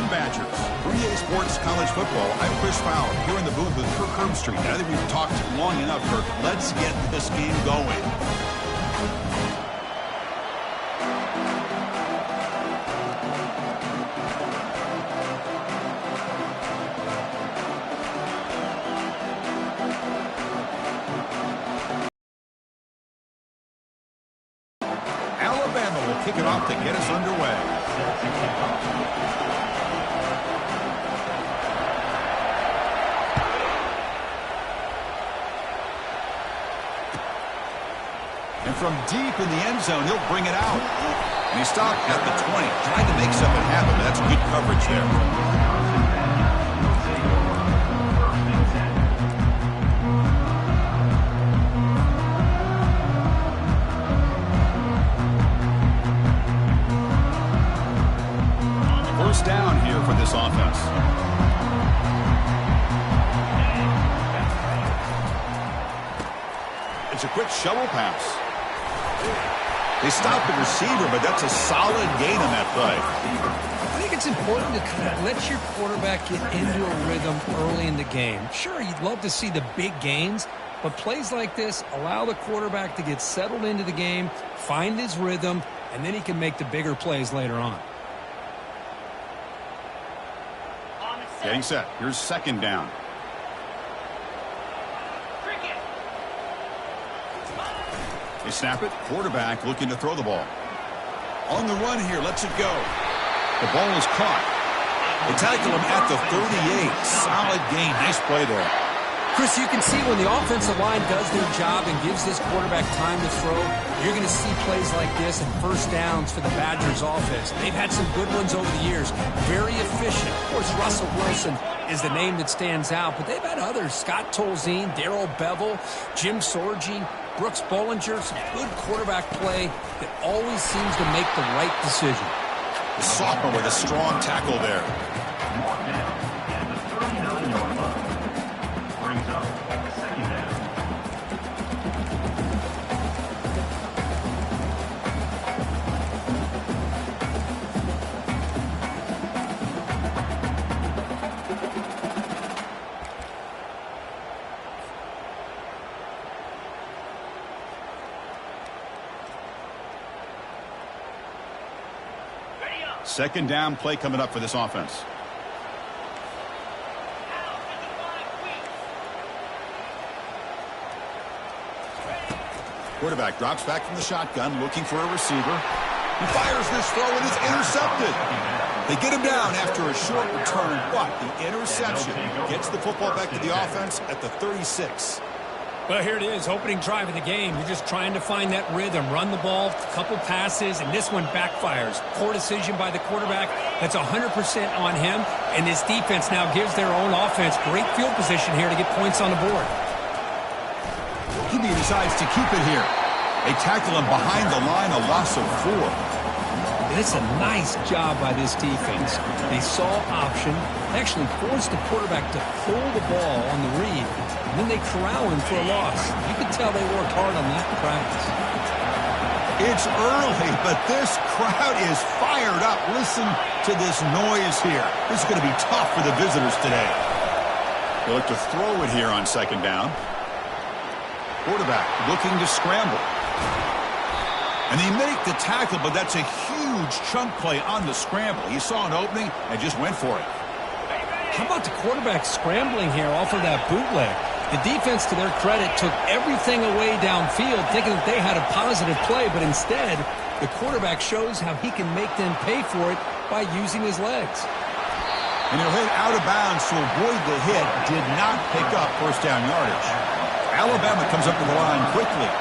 Badgers. For EA Sports College Football, I'm Chris Fowler, here in the booth with Kirk Herbstreit. I think we've talked long enough, Kirk. Let's get this game going. Alabama will kick it off to get us underway. And from deep in the end zone, he'll bring it out. And he stopped at the 20, trying to make something happen. That's good coverage there. First down here for this offense. It's a quick shovel pass. They stopped the receiver, but that's a solid gain on that play. I think it's important to kind of let your quarterback get into a rhythm early in the game. Sure, you'd love to see the big gains, but plays like this allow the quarterback to get settled into the game, find his rhythm, and then he can make the bigger plays later on. Getting set. Here's second down. They snap it. Quarterback looking to throw the ball. On the run here. Lets it go. The ball is caught. They tackle him at the 38. Solid gain. Nice play there. Chris, you can see when the offensive line does their job and gives this quarterback time to throw, you're going to see plays like this and first downs for the Badgers offense. They've had some good ones over the years. Very efficient. Of course, Russell Wilson is the name that stands out, but they've had others. Scott Tolzien, Darrell Bevel, Jim Sorgi, Brooks Bollinger. Some good quarterback play that always seems to make the right decision. The sophomore with a strong tackle there. Second down play coming up for this offense. Quarterback drops back from the shotgun, looking for a receiver. He fires this throw and it's intercepted. They get him down after a short return, but the interception gets the football back to the offense at the 36. Well, here it is, opening drive of the game. You're just trying to find that rhythm, run the ball, a couple passes, and this one backfires. Poor decision by the quarterback. That's 100% on him, and this defense now gives their own offense great field position here to get points on the board. He decides to keep it here. They tackle him behind the line, a loss of 4. And it's a nice job by this defense. They saw option, actually forced the quarterback to pull the ball on the read, and then they corral him for a loss. You can tell they worked hard on that in practice. It's early, but this crowd is fired up. Listen to this noise here. This is going to be tough for the visitors today. They look to throw it here on second down. Quarterback looking to scramble. And they make the tackle, but that's a huge chunk play on the scramble. He saw an opening and just went for it. How about the quarterback scrambling here off of that bootleg? The defense, to their credit, took everything away downfield, thinking that they had a positive play, but instead, the quarterback shows how he can make them pay for it by using his legs. And he'll hit out of bounds to avoid the hit. Did not pick up first down yardage. Alabama comes up to the line quickly.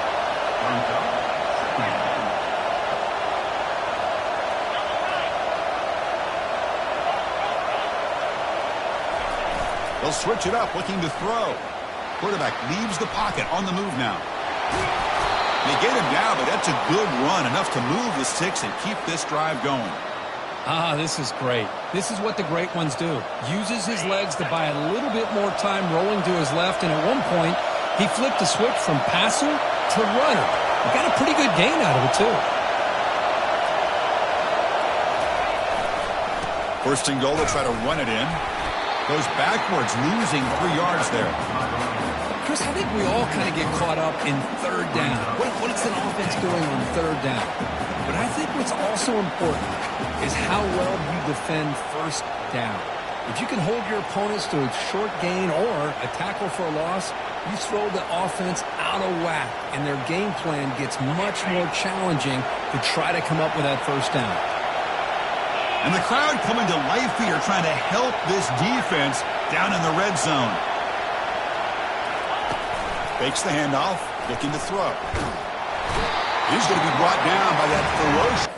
They'll switch it up, looking to throw. Quarterback leaves the pocket, on the move now. They get him down, but that's a good run, enough to move the sticks and keep this drive going. This is great. This is what the great ones do. Uses his legs to buy a little bit more time rolling to his left, and at one point, he flipped the switch from passer to runner. He got a pretty good gain out of it, too. First and goal to try to run it in. Goes backwards, losing 3 yards there. Chris, I think we all kind of get caught up in third down. What's an offense doing on third down? But I think what's also important is how well you defend first down. If you can hold your opponents to a short gain or a tackle for a loss, you throw the offense out of whack, and their game plan gets much more challenging to try to come up with that first down. And the crowd coming to life here, trying to help this defense down in the red zone. Fakes the handoff, looking to throw. He's going to be brought down by that ferocious.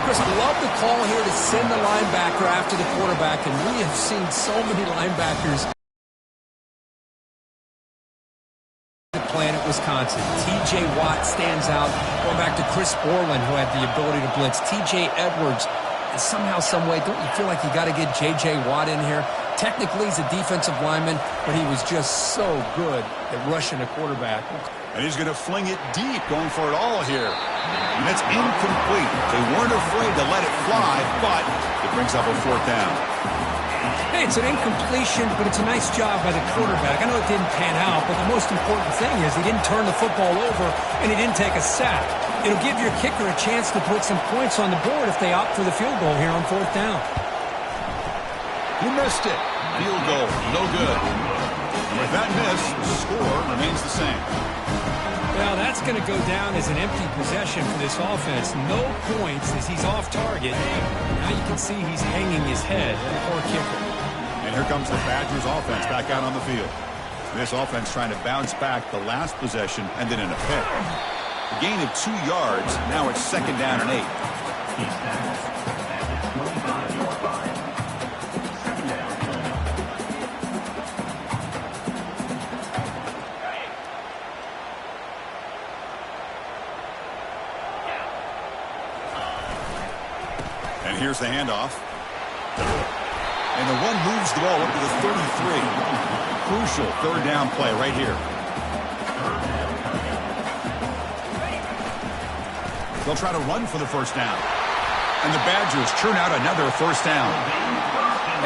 Chris, I love the call here to send the linebacker after the quarterback, and we have seen so many linebackers playing at Wisconsin. T.J. Watt stands out, going back to Chris Borland, who had the ability to blitz. T.J. Edwards, and somehow, some way, don't you feel like you got to get J.J. Watt in here? Technically, he's a defensive lineman, but he was just so good at rushing a quarterback. And he's going to fling it deep, going for it all here. And it's incomplete. They weren't afraid to let it fly, but it brings up a fourth down. Hey, it's an incompletion, but it's a nice job by the quarterback. I know it didn't pan out, but the most important thing is he didn't turn the football over, and he didn't take a sack. It'll give your kicker a chance to put some points on the board if they opt for the field goal here on fourth down. He missed it. Field goal, no good. And with that miss, the score remains the same. Well, that's going to go down as an empty possession for this offense. No points as he's off target. Now you can see he's hanging his head. Poor kicker. And here comes the Badgers offense back out on the field. This offense trying to bounce back the last possession and then in a pick. A gain of 2 yards. Now it's second down and 8. And here's the handoff. And the one moves the ball up to the 33. Crucial third down play right here. They'll try to run for the first down. And the Badgers churn out another first down.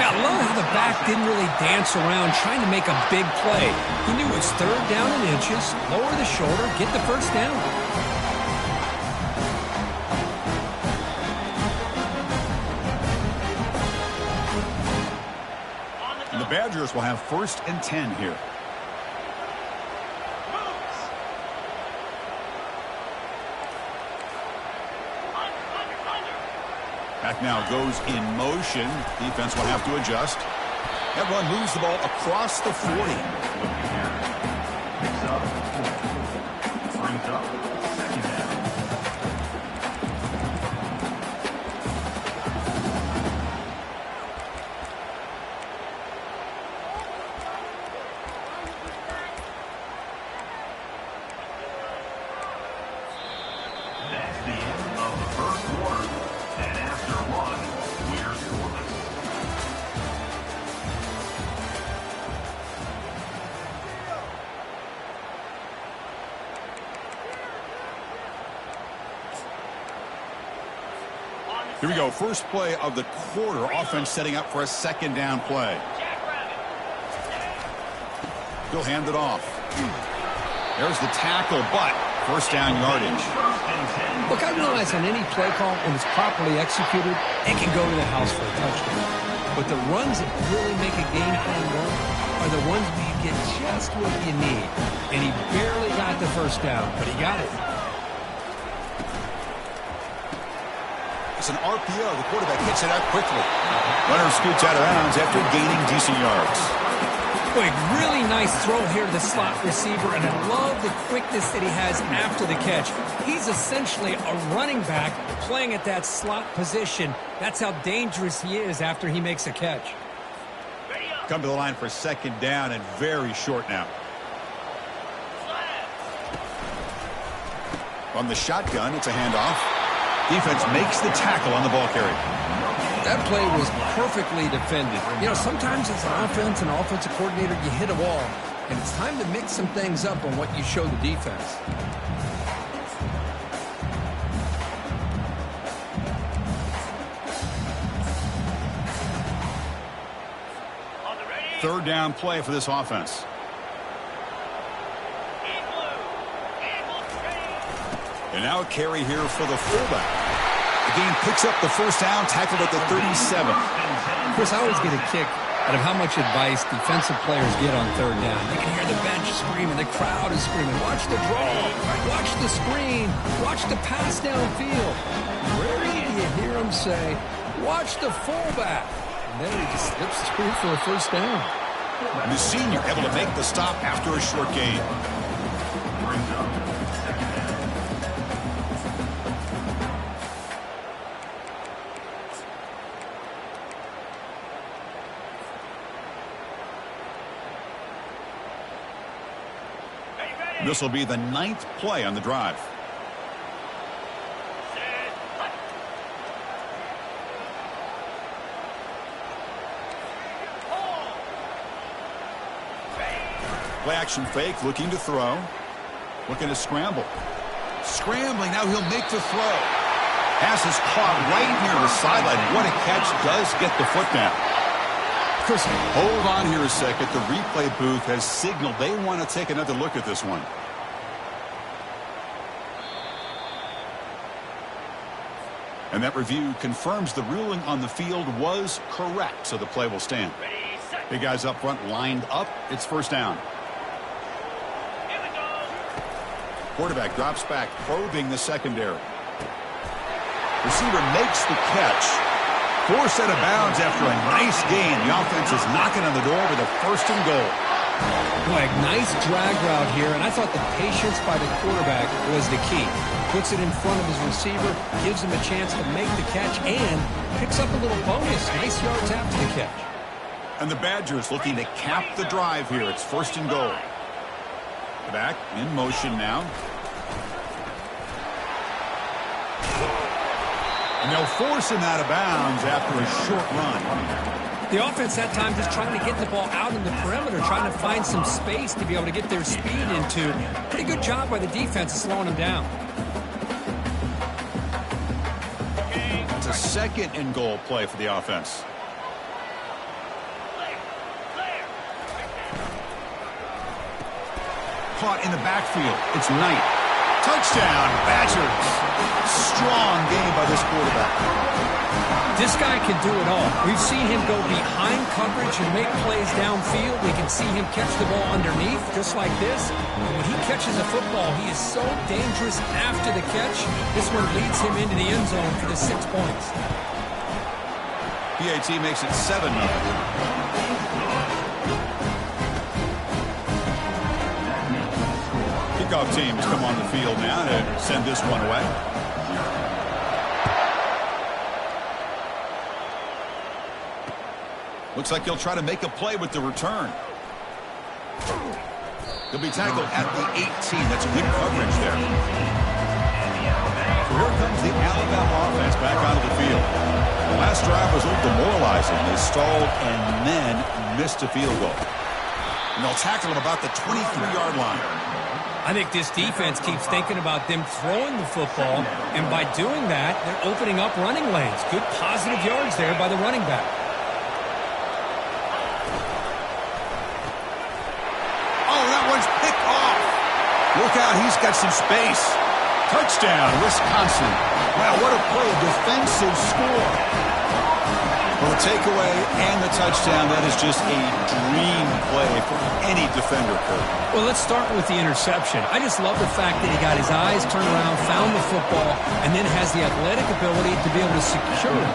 Yeah, I love how the back didn't really dance around trying to make a big play. He knew it's third down in inches, lower the shoulder, get the first down. And the Badgers will have first and 10 here. Back now goes in motion. Defense will have to adjust. That run moves the ball across the 40. That's the end of the first quarter. And after one, we're scoreless. Here we go. First play of the quarter. Offense setting up for a second down play. He'll hand it off. There's the tackle, but first down yardage. Look, I realize on any play call, when it's properly executed, it can go to the house for a touchdown. But the runs that really make a game plan work are the ones where you get just what you need. And he barely got the first down, but he got it. It's an RPO. The quarterback hits it out quickly. Runner scoots out of bounds after gaining decent yards. Boy, really nice throw here to the slot receiver, and I love the quickness that he has after the catch. He's essentially a running back playing at that slot position. That's how dangerous he is after he makes a catch. Come to the line for second down and very short now. From the shotgun, it's a handoff. Defense makes the tackle on the ball carrier. That play was perfectly defended. You know, sometimes as an offense and offensive coordinator, you hit a wall, and it's time to mix some things up on what you show the defense. Third down play for this offense. And now a carry here for the fullback. The game picks up the first down, tackled at the 37. Chris, I always get a kick out of how much advice defensive players get on third down. You can hear the bench screaming, the crowd is screaming, watch the draw, watch the screen, watch the pass downfield. Rarely do you hear them say, watch the fullback. And then he just slips through for a first down. And the senior able to make the stop after a short gain. This will be the 9th play on the drive. Play action fake, looking to throw. Looking to scramble. Scrambling, now he'll make the throw. Pass is caught right near the sideline. What a catch, does get the foot down. Chris, hold on here a second. The replay booth has signaled they want to take another look at this one. And that review confirms the ruling on the field was correct, so the play will stand. Big guys up front lined up. It's first down. Quarterback drops back, probing the secondary. Receiver makes the catch. Forced out of bounds after a nice gain. The offense is knocking on the door with a first and goal. Boy, a nice drag route here, and I thought the patience by the quarterback was the key. Puts it in front of his receiver, gives him a chance to make the catch, and picks up a little bonus. Nice yards after the catch. And the Badgers looking to cap the drive here. It's first and goal. Back in motion now. And they'll force him out of bounds after a short run. The offense that time just trying to get the ball out in the perimeter, trying to find some space to be able to get their speed into. Pretty good job by the defense slowing them down. It's a second and goal play for the offense. Caught in the backfield. It's Knight. Touchdown, Badgers. Strong game by this quarterback. This guy can do it all. We've seen him go behind coverage and make plays downfield. We can see him catch the ball underneath, just like this. And when he catches a football, he is so dangerous after the catch. This one leads him into the end zone for the 6 points. PAT makes it 7-0. Kickoff teams come on the field now to send this one away. Looks like he'll try to make a play with the return. He'll be tackled at the 18. That's good coverage there. So here comes the Alabama offense back onto the field. The last drive was a little demoralizing. They stalled and then missed a field goal. And they'll tackle him about the 23-yard line. I think this defense keeps thinking about them throwing the football, and by doing that, they're opening up running lanes. Good positive yards there by the running back. Oh, that one's picked off. Look out, he's got some space. Touchdown, Wisconsin. Wow, what a play, defensive score. Well, the takeaway and the touchdown. That is just a dream play for any defender, Kurt. Well, let's start with the interception. I just love the fact that he got his eyes turned around, found the football, and then has the athletic ability to be able to secure it.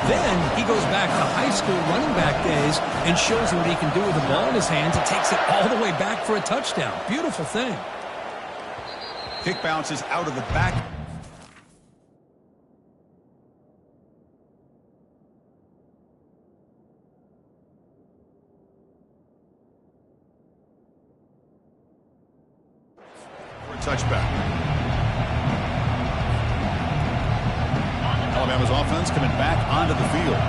Then he goes back to high school running back days and shows what he can do with the ball in his hands. It takes it all the way back for a touchdown. Beautiful thing. Kick bounces out of the back. Touchback. Alabama's offense coming back onto the field.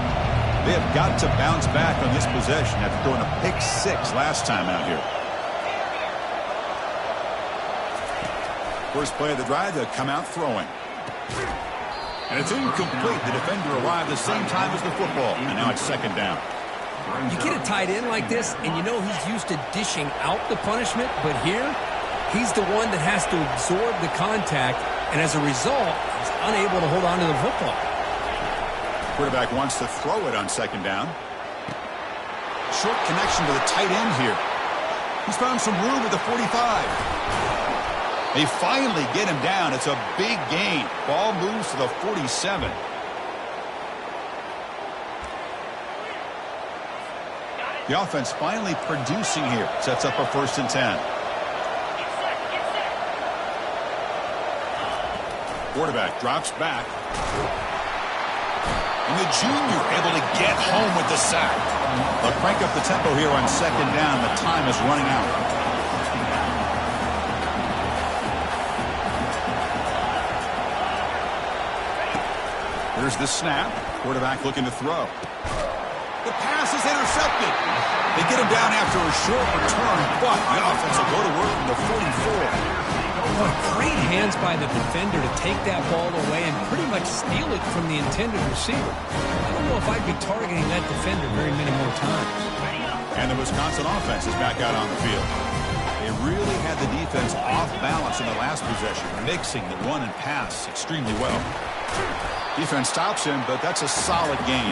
They have got to bounce back on this possession after throwing a pick 6 last time out here. First play of the drive, they'll come out throwing. And it's incomplete. The defender arrived the same time as the football. And now it's second down. You get a tight end like this, and you know he's used to dishing out the punishment, but here, he's the one that has to absorb the contact, and as a result, he's unable to hold on to the football. Quarterback wants to throw it on second down. Short connection to the tight end here. He's found some room at the 45. They finally get him down. It's a big gain. Ball moves to the 47. The offense finally producing here. Sets up a 1st and 10. Quarterback drops back. And the junior able to get home with the sack. They'll crank up the tempo here on second down. The time is running out. Here's the snap. Quarterback looking to throw. The pass is intercepted. They get him down after a short return, but the offense will go to work from the 44. What great hands by the defender to take that ball away and pretty much steal it from the intended receiver. I don't know if I'd be targeting that defender very many more times. And the Wisconsin offense is back out on the field. They really had the defense off balance in the last possession, mixing the run and pass extremely well. Defense stops him, but that's a solid gain.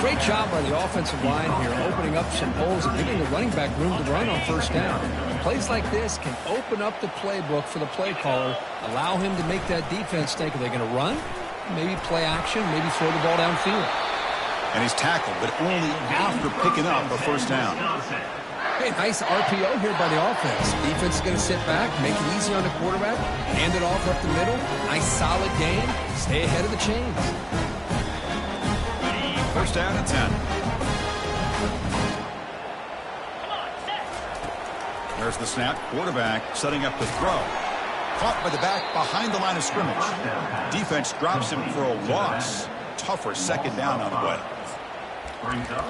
Great job by the offensive line here, opening up some holes and giving the running back room to run on first down. Plays like this can open up the playbook for the play caller, allow him to make that defense think, are they going to run? Maybe play action, maybe throw the ball downfield. And he's tackled, but only after picking up a first down. Hey, nice RPO here by the offense. Defense is going to sit back, make it easy on the quarterback, hand it off up the middle. Nice solid gain. Stay ahead of the chains. First down and 10. There's the snap. Quarterback setting up to throw. Caught by the back behind the line of scrimmage. Defense drops him for a loss. Tougher second down on the way. Brings up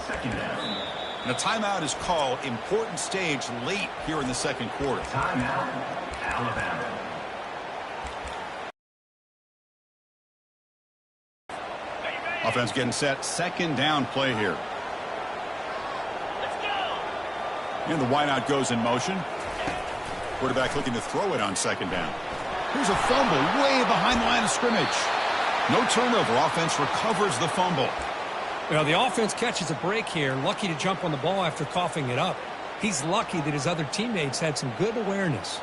second down. And a timeout is called. Important stage late here in the second quarter. Timeout, Alabama. Offense getting set. Second down play here. And the wideout goes in motion. Quarterback looking to throw it on second down. Here's a fumble way behind the line of scrimmage. No turnover. Offense recovers the fumble. Well, the offense catches a break here. Lucky to jump on the ball after coughing it up. He's lucky that his other teammates had some good awareness.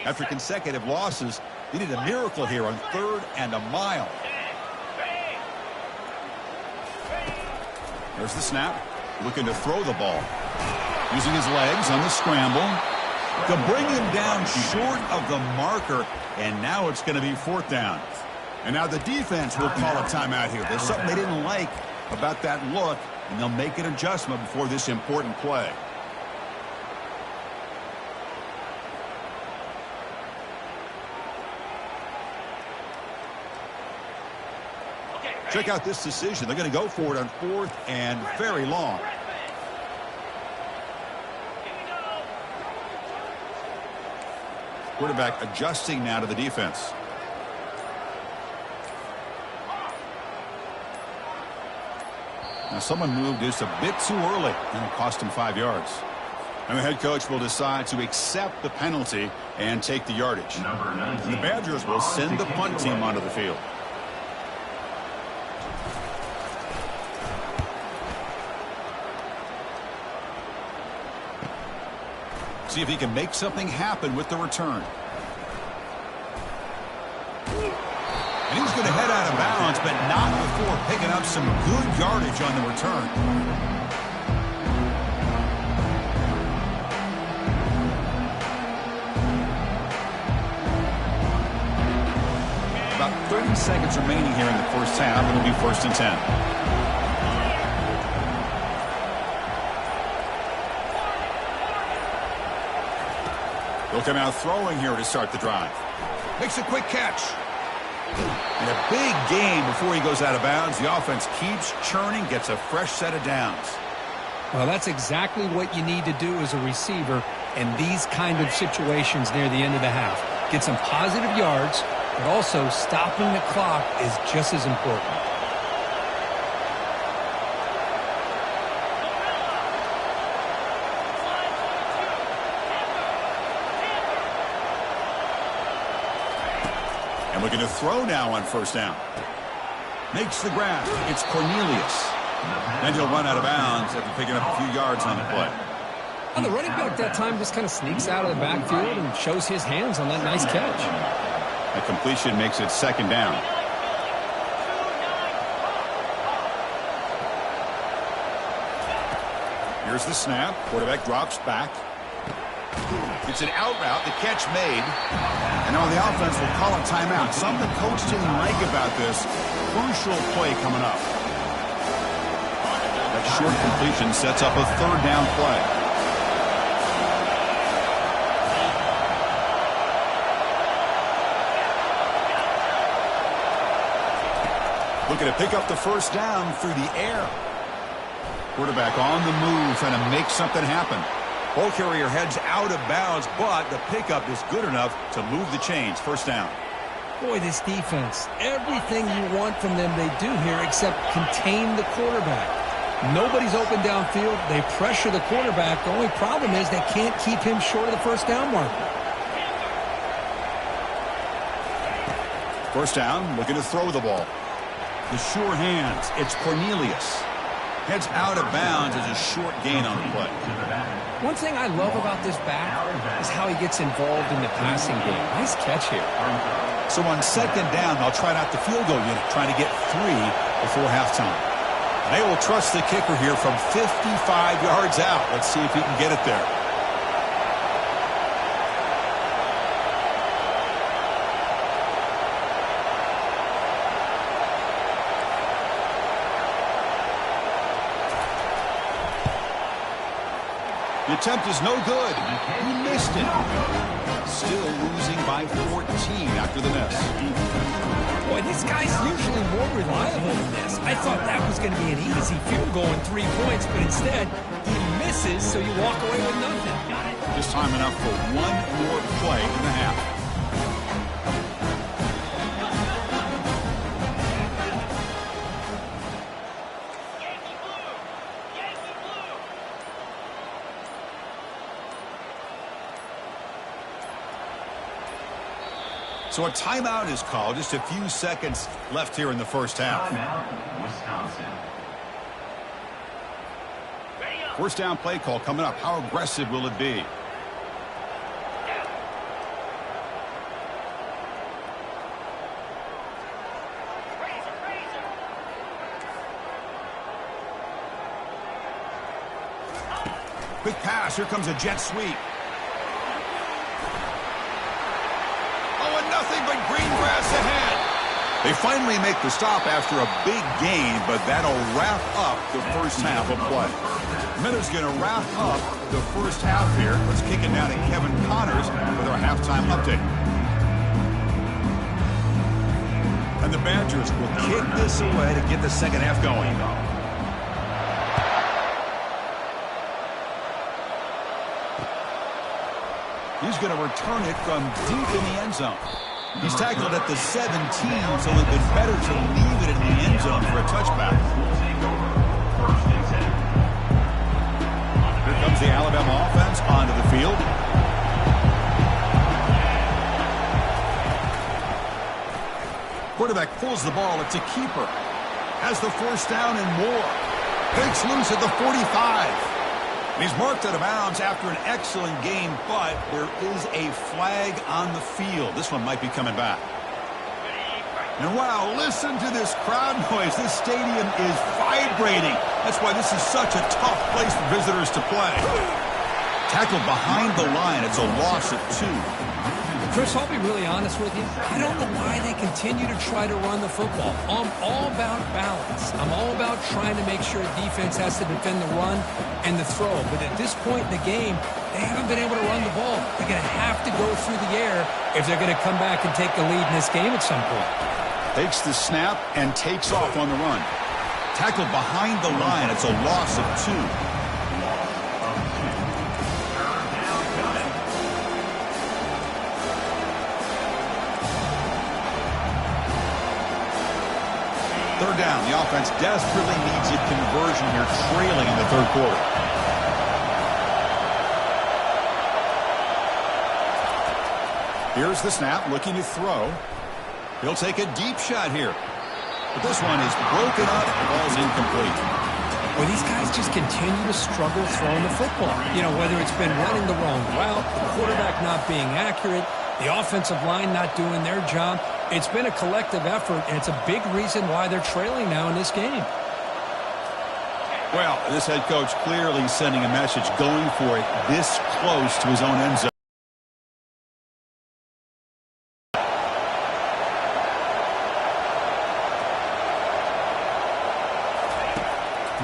After consecutive losses, they need a miracle here on 3rd and a mile. There's the snap. Looking to throw the ball. Using his legs on the scramble. To bring him down short of the marker. And now it's going to be 4th down. And now the defense will call a timeout here. There's something they didn't like about that look. And they'll make an adjustment before this important play. Check out this decision. They're going to go for it on 4th and very long. Quarterback adjusting now to the defense. Now someone moved just a bit too early, and it cost him 5 yards. And the head coach will decide to accept the penalty and take the yardage. Number 19. The Badgers will send the punt team onto the field. See if he can make something happen with the return. And he's going to head out of bounds, but not before picking up some good yardage on the return. About 30 seconds remaining here in the first half. It'll be 1st and 10. He'll come out throwing here to start the drive. Makes a quick catch. And a big gain before he goes out of bounds. The offense keeps churning, gets a fresh set of downs. Well, that's exactly what you need to do as a receiver in these kind of situations near the end of the half. Get some positive yards, but also stopping the clock is just as important. And looking to throw now on 1st down. Makes the grab. It's Cornelius. And he'll run out of bounds after picking up a few yards on the play. And the running back that time just kind of sneaks out of the backfield and shows his hands on that nice catch. A completion makes it 2nd down. Here's the snap. Quarterback drops back. It's an out route. The catch made. And now the offense will call a timeout. Something coach didn't like about this. Crucial play coming up. That short completion sets up a 3rd down play. Looking to pick up the 1st down through the air. Quarterback on the move, trying to make something happen. Ball carrier heads out of bounds, but the pickup is good enough to move the chains. 1st down. Boy, this defense, everything you want from them they do here except contain the quarterback. Nobody's open downfield. They pressure the quarterback. The only problem is they can't keep him short of the 1st down marker. 1st down, looking to throw the ball. The sure hands. It's Cornelius. Heads out of bounds as a short gain on the play. One thing I love about this back is how he gets involved in the passing game. Nice catch here. So on 2nd down, they'll try out the field goal unit, trying to get 3 before halftime. They will trust the kicker here from 55 yards out. Let's see if he can get it there. The attempt is no good. He missed it. Still losing by 14 after the miss. Boy, this guy's usually more reliable than this. I thought that was going to be an easy field goal and 3 points, but instead, he misses, so you walk away with nothing. Just time enough for one more play in the half. So a timeout is called. Just a few seconds left here in the 1st half. Timeout, Wisconsin. 1st down play call coming up. How aggressive will it be? Quick pass. Here comes a jet sweep. Nothing but green grass ahead. They finally make the stop after a big gain, but that'll wrap up the 1st half of play. Miller's going to wrap up the 1st half here. Let's kick it down to Kevin Connors with our halftime update. And the Badgers will kick this away to get the 2nd half going. He's going to return it from deep in the end zone. He's tackled at the 17, so it would be better to leave it in the end zone for a touchback. Here comes the Alabama offense field. Quarterback pulls the ball. It's a keeper. Has the first down and more. Breaks loose at the 45. He's marked out of bounds after an excellent game, but there is a flag on the field. This one might be coming back. And wow, listen to this crowd noise. This stadium is vibrating. That's why this is such a tough place for visitors to play. Tackled behind the line. It's a loss of 2. Chris, I'll be really honest with you. I don't know why they continue to try to run the football. I'm all about balance. I'm all about trying to make sure defense has to defend the run and the throw. But at this point in the game, they haven't been able to run the ball. They're going to have to go through the air if they're going to come back and take the lead in this game at some point. Takes the snap and takes off on the run. Tackled behind the line. It's a loss of 2. Third down. The offense desperately needs a conversion here, trailing in the third quarter. Here's the snap, looking to throw. He'll take a deep shot here. But this one is broken up. The ball's incomplete. Well, these guys just continue to struggle throwing the football. You know, whether it's been running the wrong route, the quarterback not being accurate, the offensive line not doing their job. It's been a collective effort, and it's a big reason why they're trailing now in this game. Well, this head coach clearly sending a message, going for it this close to his own end zone.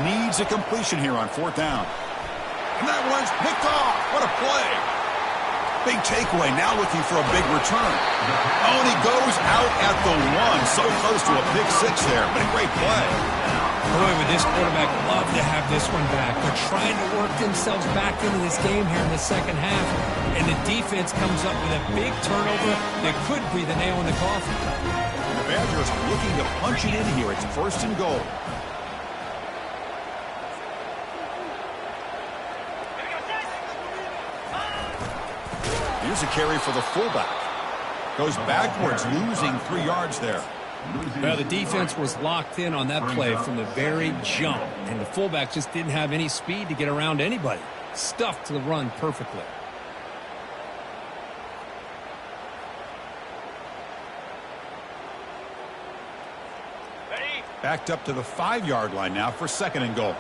Needs a completion here on 4th down. And that one's picked off. What a play. Big takeaway, now looking for a big return. Oh, and he goes out at the 1. So close to a pick 6 there, but a great play. Boy, would this quarterback love to have this one back. They're trying to work themselves back into this game here in the second half, and the defense comes up with a big turnover that could be the nail in the coffin. The Badgers looking to punch it in here. It's 1st and goal. Here's a carry for the fullback. Goes backwards, losing 3 yards there. Well, the defense was locked in on that play from the very jump, and the fullback just didn't have any speed to get around anybody. Stuffed the run perfectly. Backed up to the 5-yard line now for 2nd and goal.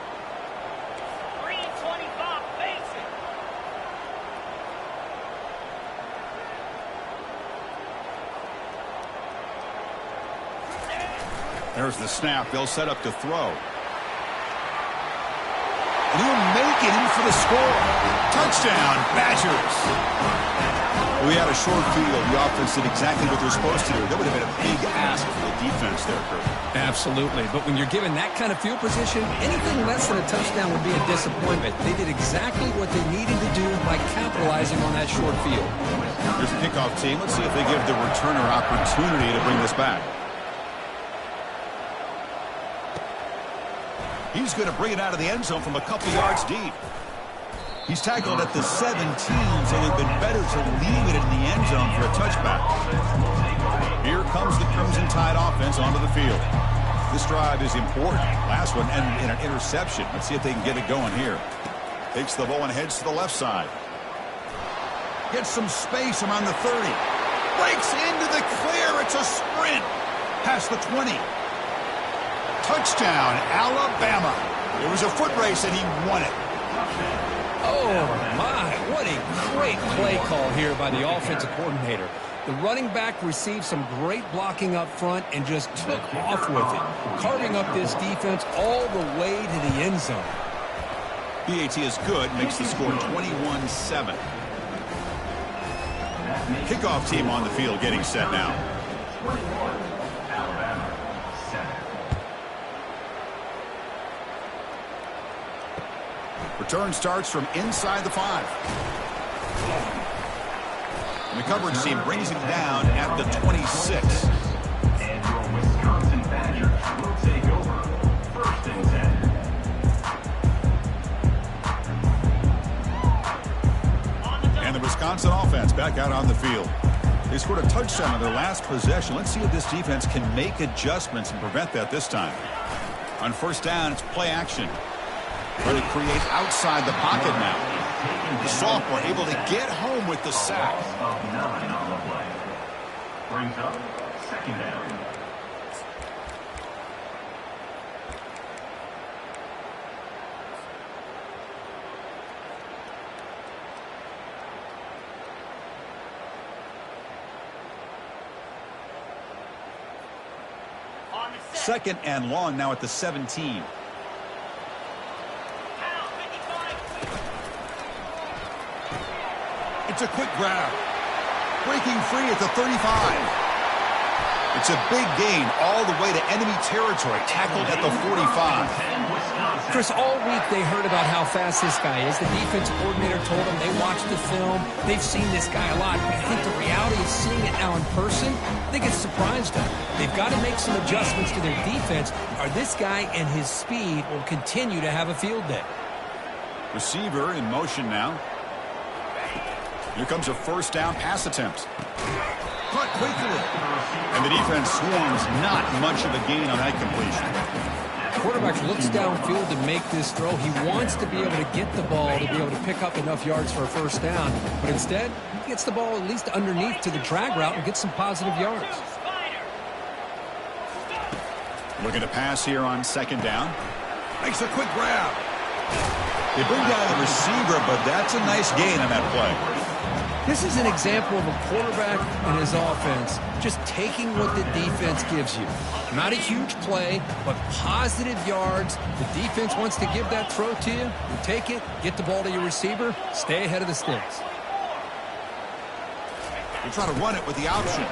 There's the snap. They'll set up to throw. And he'll make it in for the score. Touchdown, Badgers. We had a short field. The offense did exactly what they're supposed to do. That would have been a big ask for the defense there, Kurt. Absolutely. But when you're given that kind of field position, anything less than a touchdown would be a disappointment. They did exactly what they needed to do by capitalizing on that short field. Here's the kickoff team. Let's see if they give the returner opportunity to bring this back. He's going to bring it out of the end zone from a couple yards deep. He's tackled at the 17, so they've been better to leave it in the end zone for a touchback. Here comes the Crimson Tide offense onto the field. This drive is important. Last one ended in an interception. Let's see if they can get it going here. Takes the ball and heads to the left side. Gets some space around the 30. Breaks into the clear. It's a sprint. Past the 20. Touchdown, Alabama. It was a foot race, and he won it. Oh, my. What a great play call here by the offensive coordinator. The running back received some great blocking up front and just took off with it, carving up this defense all the way to the end zone. PAT is good, makes the score 21-7. Kickoff team on the field getting set now. Return starts from inside the 5. And the coverage team brings him down at the 26. And your Wisconsin Badgers will take over 1st and 10. Wisconsin offense back out on the field. They scored a touchdown on their last possession. Let's see if this defense can make adjustments and prevent that this time. On first down, it's play action. Trying to create outside the pocket now. The sophomore able to get home with the sack. Of 9 on the play. Brings up second down. Second and long now at the 17. It's a quick grab. Breaking free at the 35. It's a big gain all the way to enemy territory. Tackled at the 45. Chris, all week they heard about how fast this guy is. The defense coordinator told them they watched the film. They've seen this guy a lot. But I think the reality of seeing it now in person, I think it's surprised them. They've got to make some adjustments to their defense, or this guy and his speed will continue to have a field day. Receiver in motion now. Here comes a first down pass attempt. Caught quickly. And the defense swarms, not much of a gain on that completion. Quarterback looks downfield to make this throw. He wants to be able to get the ball to be able to pick up enough yards for a first down. But instead, he gets the ball at least underneath to the drag route and gets some positive yards. Looking to pass here on second down. Makes a quick grab. They bring down the receiver, but that's a nice gain on that play. This is an example of a quarterback and his offense just taking what the defense gives you. Not a huge play, but positive yards. The defense wants to give that throw to you. You take it, get the ball to your receiver, stay ahead of the sticks. You try to run it with the option.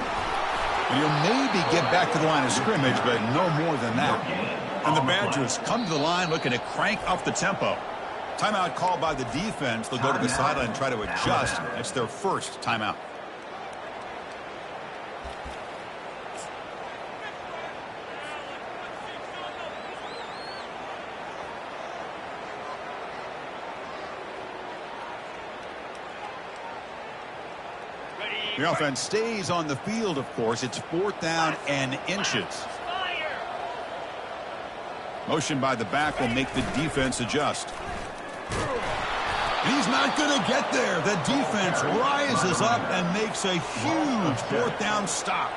And you'll maybe get back to the line of scrimmage, but no more than that. And the Badgers come to the line looking to crank up the tempo. Timeout called by the defense. They'll go to the sideline and try to adjust. It's their first timeout. The offense stays on the field, of course. It's fourth down and inches. Motion by the back will make the defense adjust. He's not going to get there. The defense rises up and makes a huge fourth down stop.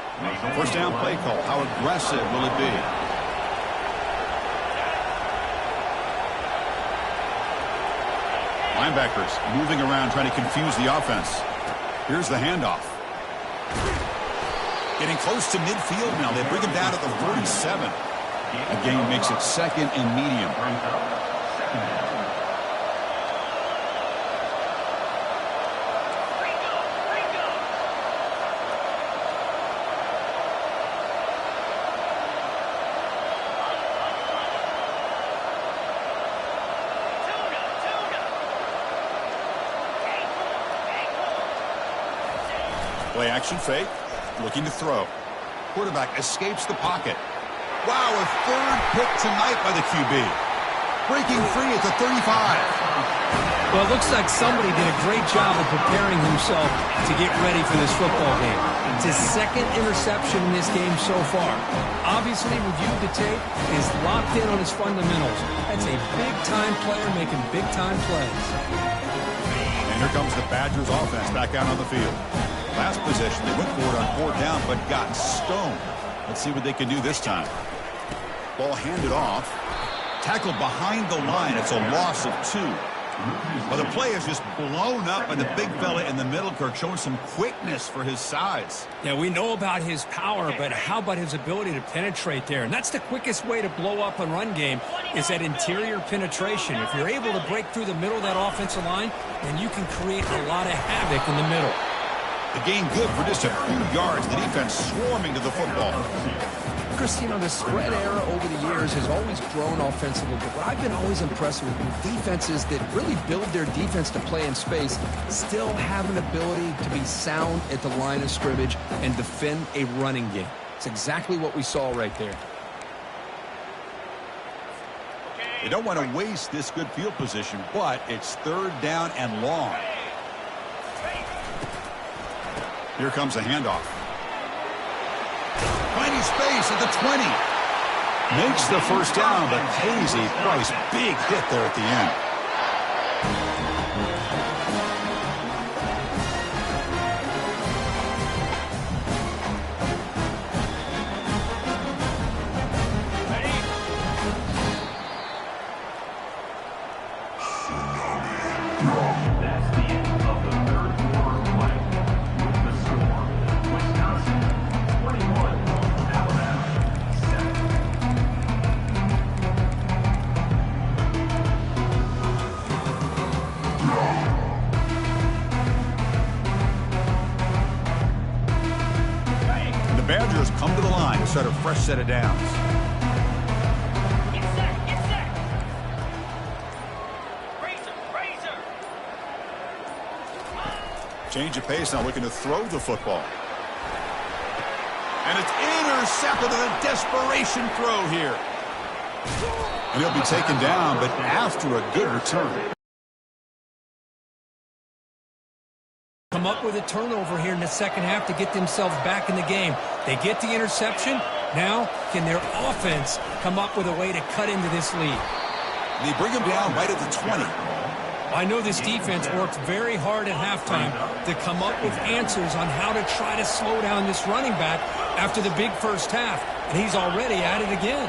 First down play call. How aggressive will it be? Linebackers moving around trying to confuse the offense. Here's the handoff. Getting close to midfield now. They bring him down at the 47. The game makes it second and medium. Play action fake. Looking to throw. Quarterback escapes the pocket. Wow, a third pick tonight by the QB. Breaking free at the 35. Well, it looks like somebody did a great job of preparing himself to get ready for this football game. It's his second interception in this game so far. Obviously, reviewed the tape, is locked in on his fundamentals. That's a big-time player making big-time plays. And here comes the Badgers offense back out on the field. Last possession, they went for it on fourth down, but got stoned. Let's see what they can do this time. Ball handed off. Tackled behind the line. It's a loss of 2. Well, the play is just blown up by the big fella in the middle, Kirk, showing some quickness for his size. Yeah, we know about his power, but how about his ability to penetrate there? And that's the quickest way to blow up a run game is that interior penetration. If you're able to break through the middle of that offensive line, then you can create a lot of havoc in the middle. The gain good for just a few yards. The defense swarming to the football. Chris, you know, the spread era over the years has always grown offensively, but what I've been always impressed with defenses that really build their defense to play in space still have an ability to be sound at the line of scrimmage and defend a running game. It's exactly what we saw right there. They don't want to waste this good field position, but it's third down and long. Here comes a handoff. Finding space at the 20. Makes the first down, but pays a price. Big hit there at the end. That's the end of the third quarter play. With the score, Wisconsin 21, Alabama 7. And the Badgers come to the line to start a fresh set of downs. Get set, get set. Razor. Change of pace now, looking to throw the football. And it's intercepted in a desperation throw here. And he'll be taken down, but after a good return. Come up with a turnover here in the second half to get themselves back in the game. They get the interception. Now, can their offense come up with a way to cut into this lead? They bring him down right at the 20. I know this defense worked very hard at halftime to come up with answers on how to try to slow down this running back after the big first half, and he's already at it again.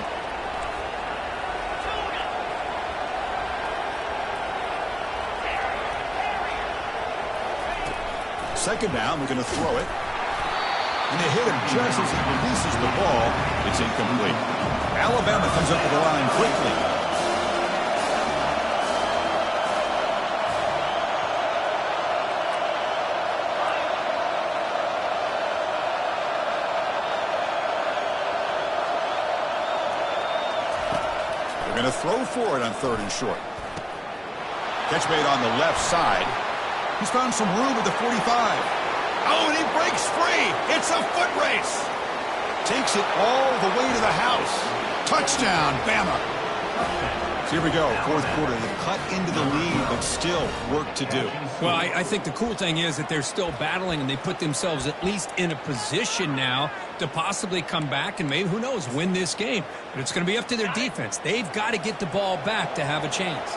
Second down, we're going to throw it. And they hit him just as he releases the ball. It's incomplete. Alabama comes up with the line quickly. They're going to throw for it on 3rd and short. Catch made on the left side. He's found some room at the 45. Oh, and he breaks free. It's a foot race. Takes it all the way to the house. Touchdown, Bama. So here we go, 4th quarter. They cut into the lead, but still work to do. Well, I think the cool thing is that they're still battling, and they put themselves at least in a position now to possibly come back and maybe, who knows, win this game. But it's going to be up to their defense. They've got to get the ball back to have a chance.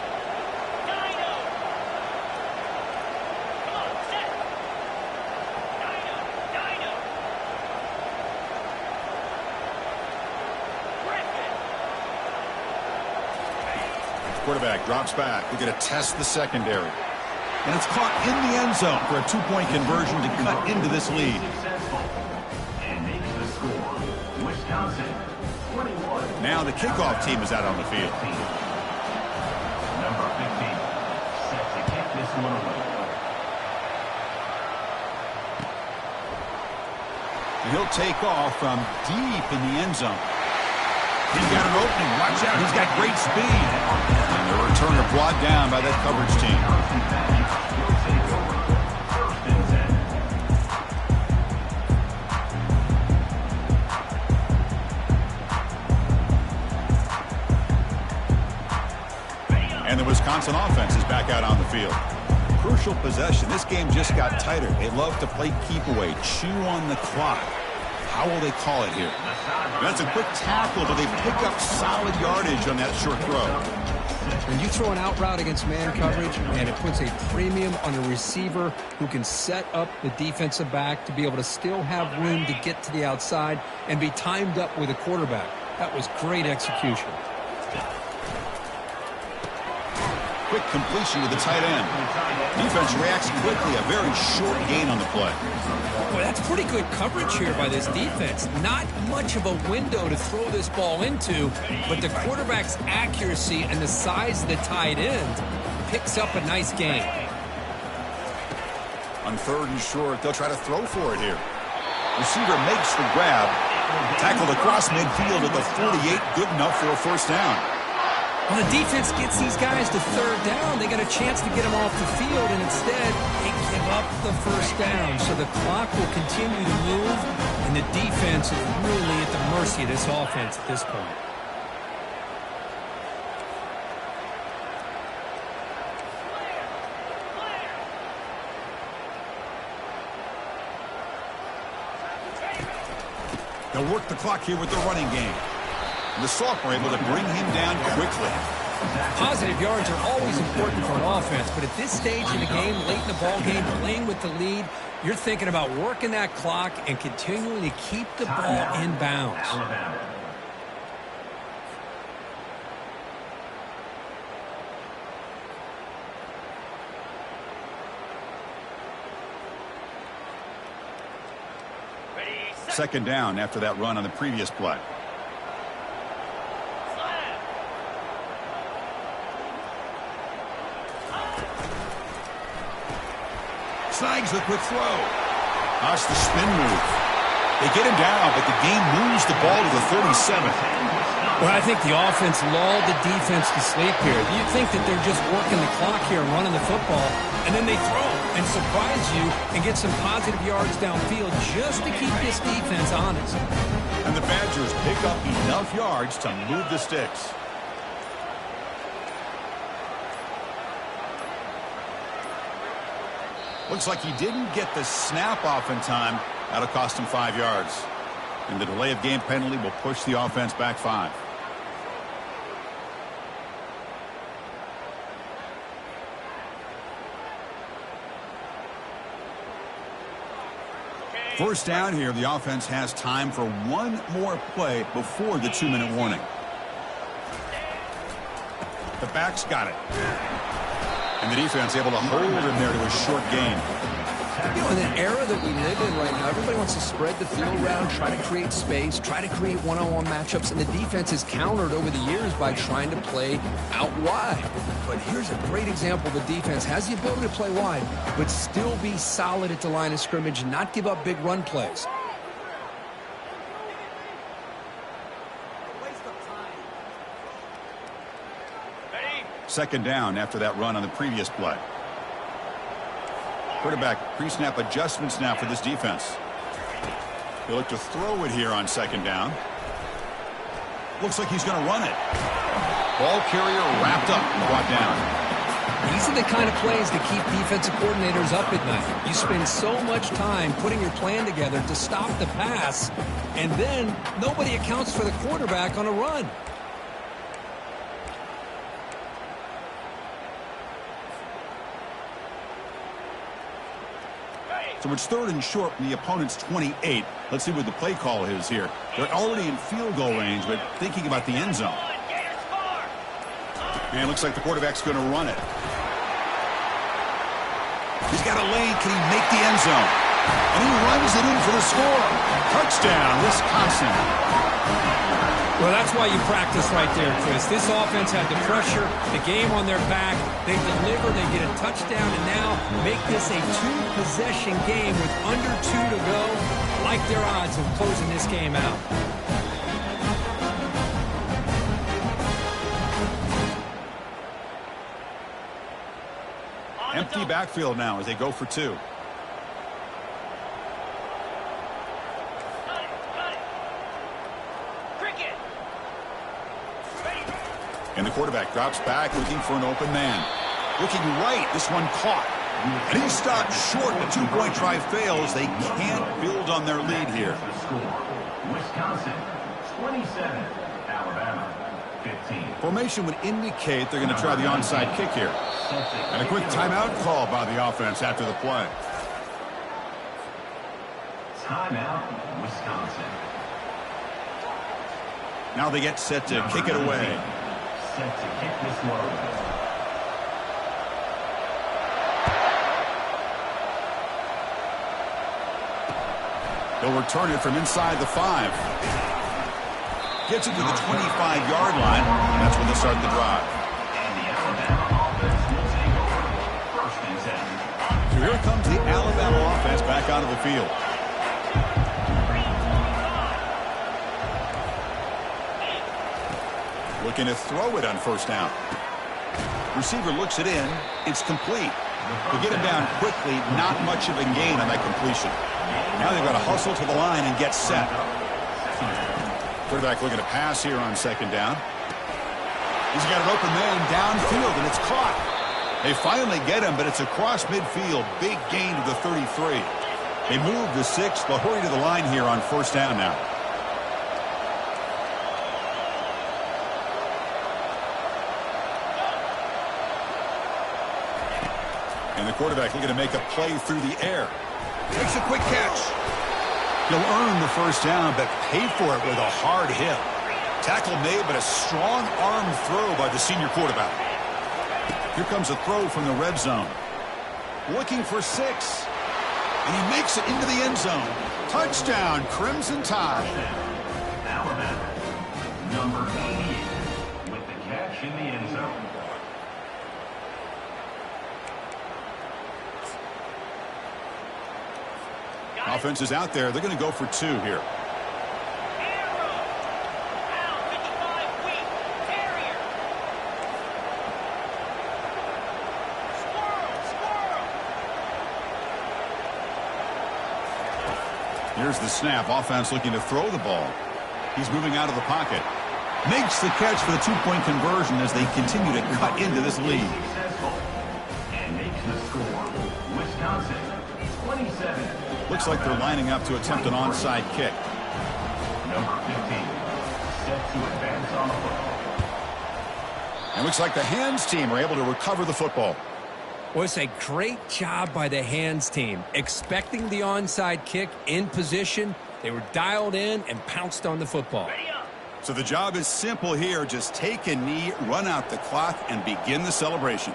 Quarterback drops back. We're going to test the secondary. And it's caught in the end zone for a 2-point conversion to cut into this lead. Successful. And makes the score. Wisconsin 21. Now the kickoff team is out on the field. Number 15. Set to kick this one away. And he'll take off from deep in the end zone. He's got an opening. Watch out. He's got great speed. And the returner brought down by that coverage team. And the Wisconsin offense is back out on the field. Crucial possession. This game just got tighter. They love to play keep away, chew on the clock. How will they call it here? That's a quick tackle, but they pick up solid yardage on that short throw. When you throw an out route against man coverage, and it puts a premium on a receiver who can set up the defensive back to be able to still have room to get to the outside and be timed up with a quarterback. That was great execution. Quick completion to the tight end. Defense reacts quickly. A very short gain on the play. Boy, that's pretty good coverage here by this defense. Not much of a window to throw this ball into, but the quarterback's accuracy and the size of the tight end picks up a nice gain. On 3rd and short, they'll try to throw for it here. Receiver makes the grab. Tackled across midfield at the 48. Good enough for a first down. When the defense gets these guys to 3rd down, they got a chance to get them off the field, and instead they give up the first down. So the clock will continue to move, and the defense is really at the mercy of this offense at this point. They'll work the clock here with their running game. And the sophomore able to bring him down quickly. Positive yards are always important for an offense, but at this stage in the game, late in the ball game, playing with the lead, you're thinking about working that clock and continuing to keep the ball in bounds. Second down after that run on the previous play. Snags the quick throw. That's the spin move. They get him down, but the game moves the ball to the 37. Well, I think the offense lulled the defense to sleep here. You think that they're just working the clock here and running the football, and then they throw and surprise you and get some positive yards downfield just to keep this defense honest. And the Badgers pick up enough yards to move the sticks. Looks like he didn't get the snap off in time. That'll cost him 5 yards. And the delay of game penalty will push the offense back 5. First down here, the offense has time for one more play before the 2-minute warning. The back's got it. And the defense able to hold him there to a short gain. You know, in the era that we live in right now, everybody wants to spread the field around, try to create space, try to create one-on-one matchups, and the defense has countered over the years by trying to play out wide. But here's a great example. The defense has the ability to play wide, but still be solid at the line of scrimmage and not give up big run plays. Second down after that run on the previous play. Quarterback pre-snap adjustments now for this defense. They look to throw it here on second down. Looks like he's going to run it. Ball carrier wrapped up and brought down. These are the kind of plays that keep defensive coordinators up at night. You spend so much time putting your plan together to stop the pass, and then nobody accounts for the quarterback on a run. So it's third and short from the opponent's 28. Let's see what the play call is here. They're already in field goal range, but thinking about the end zone. And it looks like the quarterback's going to run it. He's got a lane. Can he make the end zone? And he runs it in for the score. Touchdown, Wisconsin. Well, that's why you practice right there, Chris. This offense had the pressure, the game on their back. They deliver, they get a touchdown, and now make this a two-possession game with under 2 to go. I like their odds of closing this game out. Empty backfield now as they go for 2. And the quarterback drops back looking for an open man. Looking right, this one caught. And he stopped short. The 2-point try fails. They can't build on their lead here. Wisconsin 27, Alabama 15. Formation would indicate they're going to try the onside kick here. And a quick timeout call by the offense after the play. Timeout, Wisconsin. Now they get set to kick it away. Set to kick this one away. They'll return it from inside the 5. Gets it to the 25-yard line. That's when they start the drive. And the Alabama offense will take over. First and 10. So here comes the Alabama offense back onto the field. Looking to throw it on first down. Receiver looks it in. It's complete. They get him down quickly. Not much of a gain on that completion. Now they've got to hustle to the line and get set. Quarterback looking to pass here on second down. He's got an open man downfield, and it's caught. They finally get him, but it's across midfield. Big gain to the 33. They move the 6. They'll hurry to the line here on first down now. And the quarterback looking to make a play through the air. Makes a quick catch. He'll earn the first down, but pay for it with a hard hit. Tackle made, but a strong arm throw by the senior quarterback. Here comes a throw from the red zone. Looking for 6. And he makes it into the end zone. Touchdown, Crimson Tide. Alabama, number 88, with the catch in the end zone. Offense is out there. They're going to go for 2 here. Arrow. Out 55 weak. Terrier. Squirrel. Here's the snap. Offense looking to throw the ball. He's moving out of the pocket. Makes the catch for the 2-point conversion as they continue to cut into this lead. Successful. And makes the score. Wisconsin, 27. Looks like they're lining up to attempt an onside kick. Number 15, set to advance on the football. And looks like the hands team are able to recover the football. Well, it's a great job by the hands team. Expecting the onside kick in position, they were dialed in and pounced on the football. Ready up. So the job is simple here. Just take a knee, run out the clock, and begin the celebration.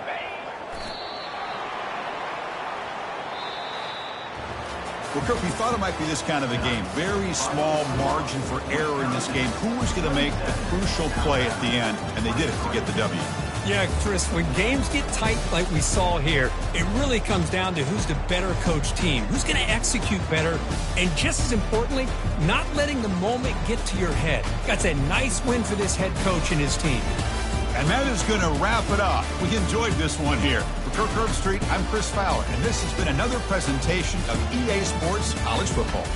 Well, Kirk, we thought it might be this kind of a game. Very small margin for error in this game. Who was going to make the crucial play at the end? And they did it to get the W. Yeah, Chris, when games get tight like we saw here, it really comes down to who's the better coach team, who's going to execute better, and just as importantly, not letting the moment get to your head. That's a nice win for this head coach and his team. And that is going to wrap it up. We enjoyed this one here. For Kirk Herbstreit, I'm Chris Fowler, and this has been another presentation of EA Sports College Football.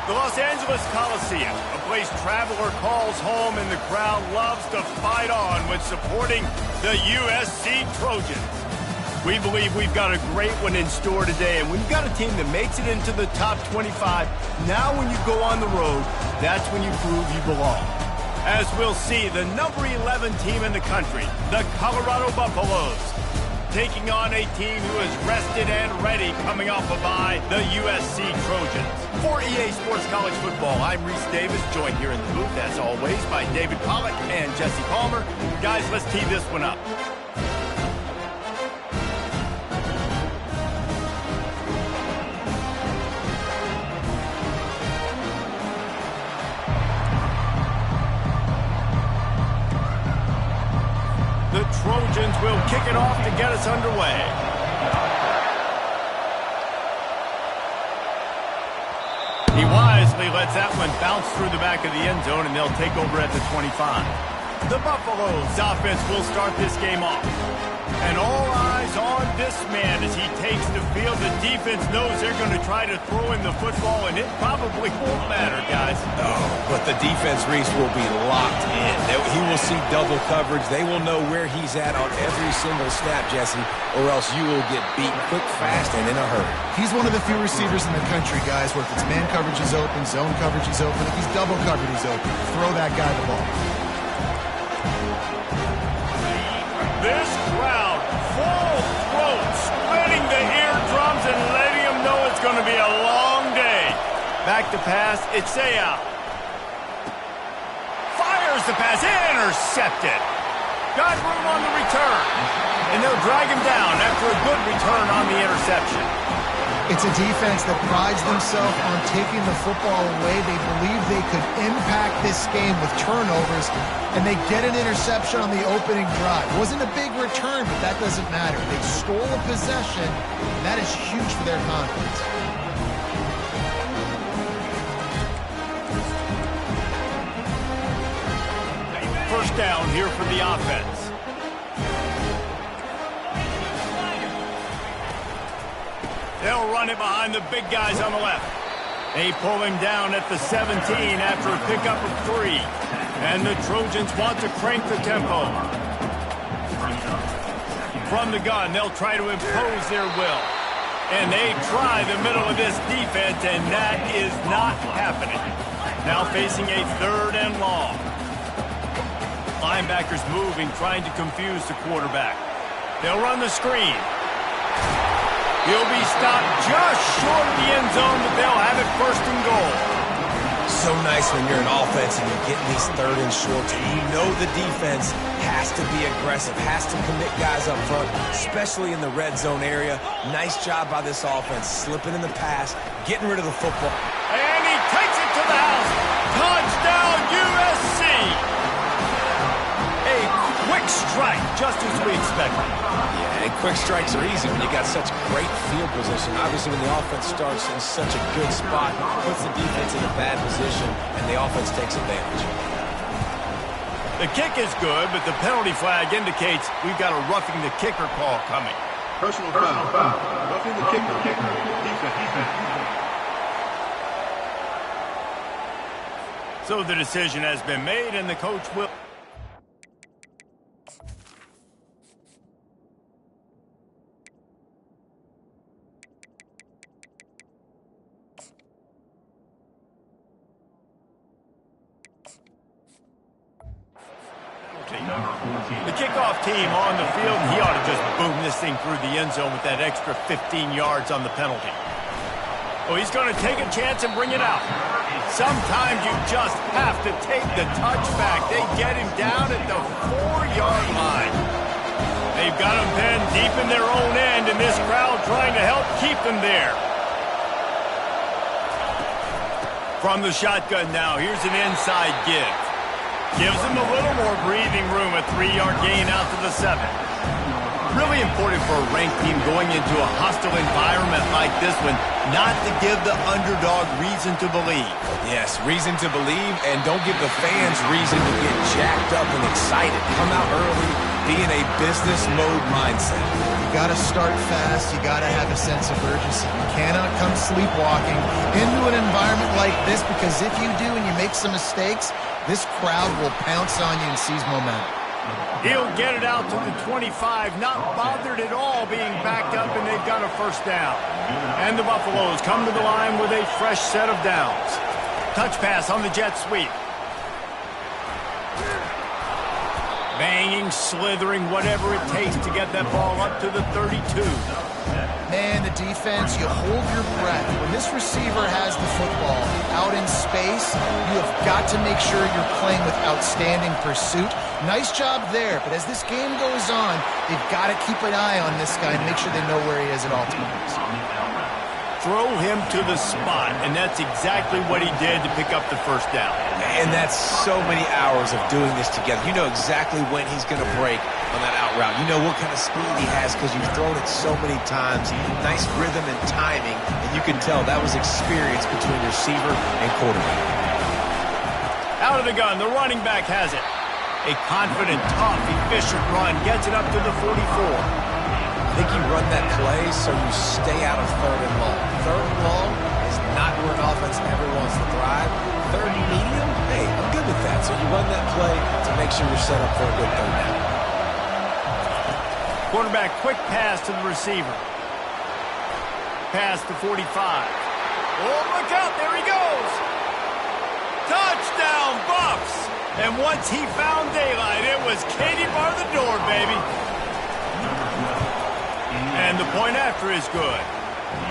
The Los Angeles Coliseum, a place traveler calls home and the crowd loves to fight on when supporting the USC Trojans. We believe we've got a great one in store today, and when you've got a team that makes it into the top 25, now when you go on the road, that's when you prove you belong. As we'll see, the number 11 team in the country, the Colorado Buffaloes, taking on a team who is rested and ready coming off a bye, the USC Trojans. For EA Sports College Football, I'm Reese Davis, joined here in the booth, as always, by David Pollack and Jesse Palmer. Guys, let's tee this one up. The Trojans will kick it off to get us underway. He wisely lets that one bounce through the back of the end zone, and they'll take over at the 25. The Buffaloes offense will start this game off. And all eyes on this man as he takes the field. The defense knows they're going to try to throw in the football, and it probably won't matter, guys. Oh, but the defense, Reese, will be locked in. He will see double coverage. They will know where he's at on every single snap, Jesse, or else you will get beat quick, fast, and in a hurry. He's one of the few receivers in the country, guys, where if it's man coverage is open, zone coverage is open, if he's double covered, he's open. Throw that guy the ball. This crowd, full throat, splitting the eardrums and letting them know it's going to be a long day. Back to pass, it's Saya. Fires the pass, intercepted. Got room on the return. And they'll drag him down after a good return on the interception. It's a defense that prides themselves on taking the football away. They believe they could impact this game with turnovers, and they get an interception on the opening drive. It wasn't a big return, but that doesn't matter. They stole a possession, and that is huge for their confidence. First down here for the offense. They'll run it behind the big guys on the left. They pull him down at the 17 after a pickup of 3. And the Trojans want to crank the tempo. From the gun, they'll try to impose their will. And they try the middle of this defense, and that is not happening. Now facing a 3rd and long. Linebackers moving, trying to confuse the quarterback. They'll run the screen. He'll be stopped just short of the end zone, but they'll have it 1st and goal. So nice when you're an offense and you're getting these 3rd and shorts, and you know the defense has to be aggressive, has to commit guys up front, especially in the red zone area. Nice job by this offense, slipping in the pass, getting rid of the football. And he takes it to the house. Touchdown, USC! A quick strike, just as we expected. Yeah, and quick strikes are easy when you got such great field position. Obviously, when the offense starts in such a good spot, puts the defense in a bad position, and the offense takes advantage. The kick is good, but the penalty flag indicates we've got a roughing the kicker call coming. Personal foul. Roughing the kicker. Defense. So the decision has been made, and the coach will... The kickoff team on the field, and he ought to just boom this thing through the end zone with that extra 15 yards on the penalty. Oh, he's going to take a chance and bring it out. Sometimes you just have to take the touchback. They get him down at the 4-yard line. They've got him pinned deep in their own end, and this crowd trying to help keep them there. From the shotgun now, here's an inside give. Gives him a little more breathing room, a 3-yard gain out to the 7. Really important for a ranked team going into a hostile environment like this one, not to give the underdog reason to believe. Yes, reason to believe, and don't give the fans reason to get jacked up and excited. Come out early, be in a business mode mindset. got to start fast. You got to have a sense of urgency. You cannot come sleepwalking into an environment like this, because if you do and you make some mistakes, this crowd will pounce on you and seize momentum. He'll get it out to the 25, not bothered at all being backed up, and they've got a first down. And the Buffaloes come to the line with a fresh set of downs. Touch pass on the jet sweep. Banging, slithering, whatever it takes to get that ball up to the 32. Man, the defense, you hold your breath. When this receiver has the football out in space, you have got to make sure you're playing with outstanding pursuit. Nice job there, but as this game goes on, they've got to keep an eye on this guy and make sure they know where he is at all times. Throw him to the spot, and that's exactly what he did to pick up the first down. And that's so many hours of doing this together. You know exactly when he's going to break on that out route. You know what kind of speed he has because you've thrown it so many times. Nice rhythm and timing, and you can tell that was experience between receiver and quarterback. Out of the gun, the running back has it. A confident, tough, efficient run gets it up to the 44. I think you run that play so you stay out of third and long. Third and long is not where an offense ever wants to thrive. Third and medium, hey, I'm good with that. So you run that play to make sure you're set up for a good third down. Quarterback, quick pass to the receiver. Pass to 45. Oh, look out, there he goes. Touchdown, Buffs. And once he found daylight, it was Katie bar the door, baby. And the point after is good.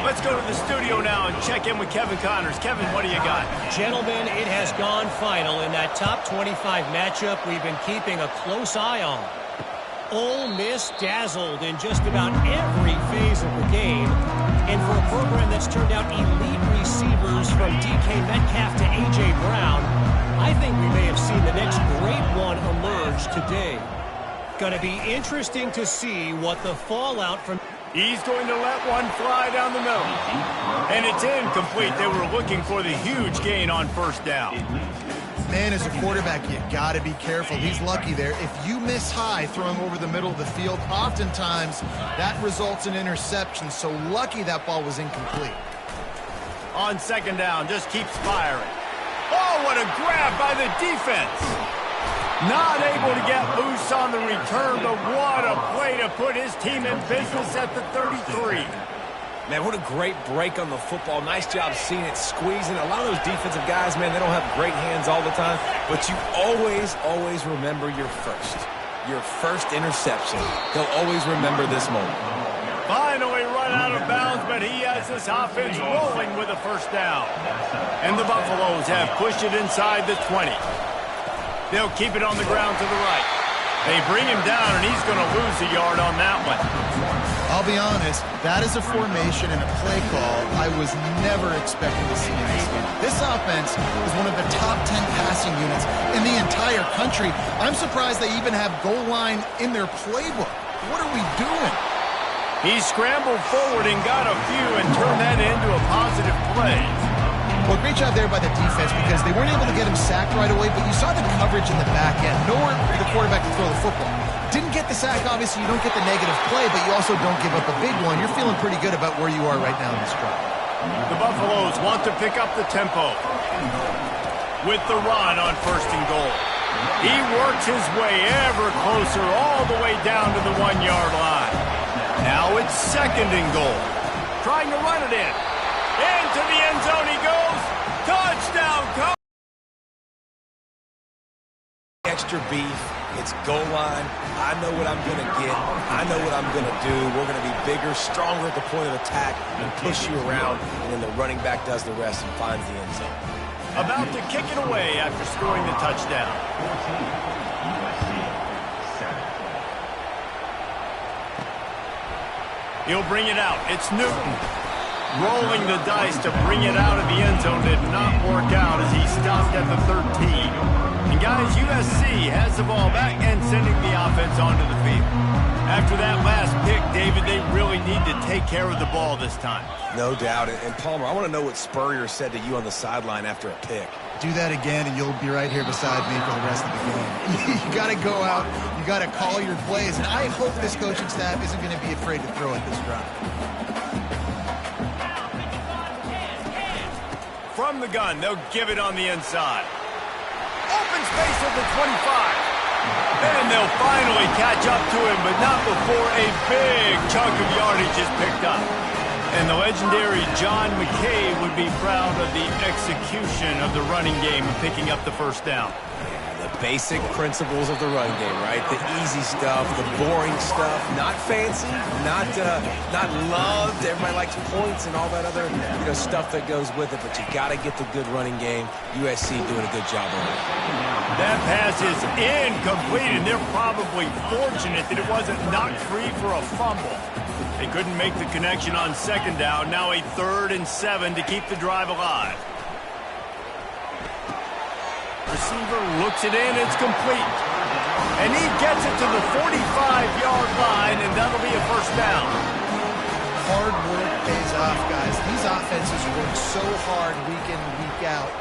Let's go to the studio now and check in with Kevin Connors. Kevin, what do you got? Gentlemen, it has gone final in that top 25 matchup we've been keeping a close eye on. Ole Miss dazzled in just about every phase of the game. And for a program that's turned out elite receivers from DK Metcalf to A.J. Brown, I think we may have seen the next great one emerge today. Going to be interesting to see what the fallout from... He's going to let one fly down the middle. And it's incomplete. They were looking for the huge gain on first down. Man, as a quarterback, you got to be careful. He's lucky there. If you miss high throwing over the middle of the field, oftentimes that results in interception. So lucky that ball was incomplete. On second down, just keeps firing. Oh, what a grab by the defense. Not able to get loose on the return, but what a play to put his team in business at the 33. Man, what a great break on the football. Nice job seeing it, squeezing. A lot of those defensive guys, man, they don't have great hands all the time, but you always remember your first interception. They'll always remember this moment. Finally run out of bounds, but he has this offense rolling with a first down. And the Buffaloes have pushed it inside the 20. They'll keep it on the ground to the right. They bring him down, and he's going to lose a yard on that one. I'll be honest, that is a formation and a play call I was never expecting to see in this game. This offense is one of the top 10 passing units in the entire country. I'm surprised they even have goal line in their playbook. What are we doing? He scrambled forward and got a few and turned that into a positive play. Well, great job there by the defense because they weren't able to get him sacked right away, but you saw the coverage in the back end. Nowhere for the quarterback to throw the football. Didn't get the sack, obviously. You don't get the negative play, but you also don't give up a big one. You're feeling pretty good about where you are right now in this drive. The Buffaloes want to pick up the tempo with the run on first and goal. He works his way ever closer all the way down to the 1-yard line. Now it's second and goal. Trying to run it in. Into the end zone he goes. Touchdown. Extra beef. It's goal line. I know what I'm going to get. I know what I'm going to do. We're going to be bigger, stronger at the point of attack and push you around. And then the running back does the rest and finds the end zone. About to kick it away after scoring the touchdown. He'll bring it out. It's Newton. Rolling the dice to bring it out of the end zone did not work out as he stopped at the 13. And guys, USC has the ball back and sending the offense onto the field. After that last pick, David, they really need to take care of the ball this time. No doubt. And Palmer, I want to know what Spurrier said to you on the sideline after a pick. Do that again, and you'll be right here beside me for the rest of the game. You got to go out. You got to call your plays, and I hope this coaching staff isn't going to be afraid to throw at this drive. From the gun, they'll give it on the inside. Open space at the 25. And they'll finally catch up to him, but not before a big chunk of yardage is picked up. And the legendary John McKay would be proud of the execution of the running game and picking up the first down. The basic principles of the run game, right? The easy stuff, the boring stuff, not fancy, not loved. Everybody likes points and all that other stuff that goes with it, but you got to get the good running game. USC doing a good job on it. That pass is incomplete, and they're probably fortunate that it wasn't knocked free for a fumble. They couldn't make the connection on second down. Now a 3rd and 7 to keep the drive alive. Receiver looks it in. It's complete. And he gets it to the 45-yard line, and that'll be a first down. Hard work pays off, guys. These offenses work so hard week in and week out,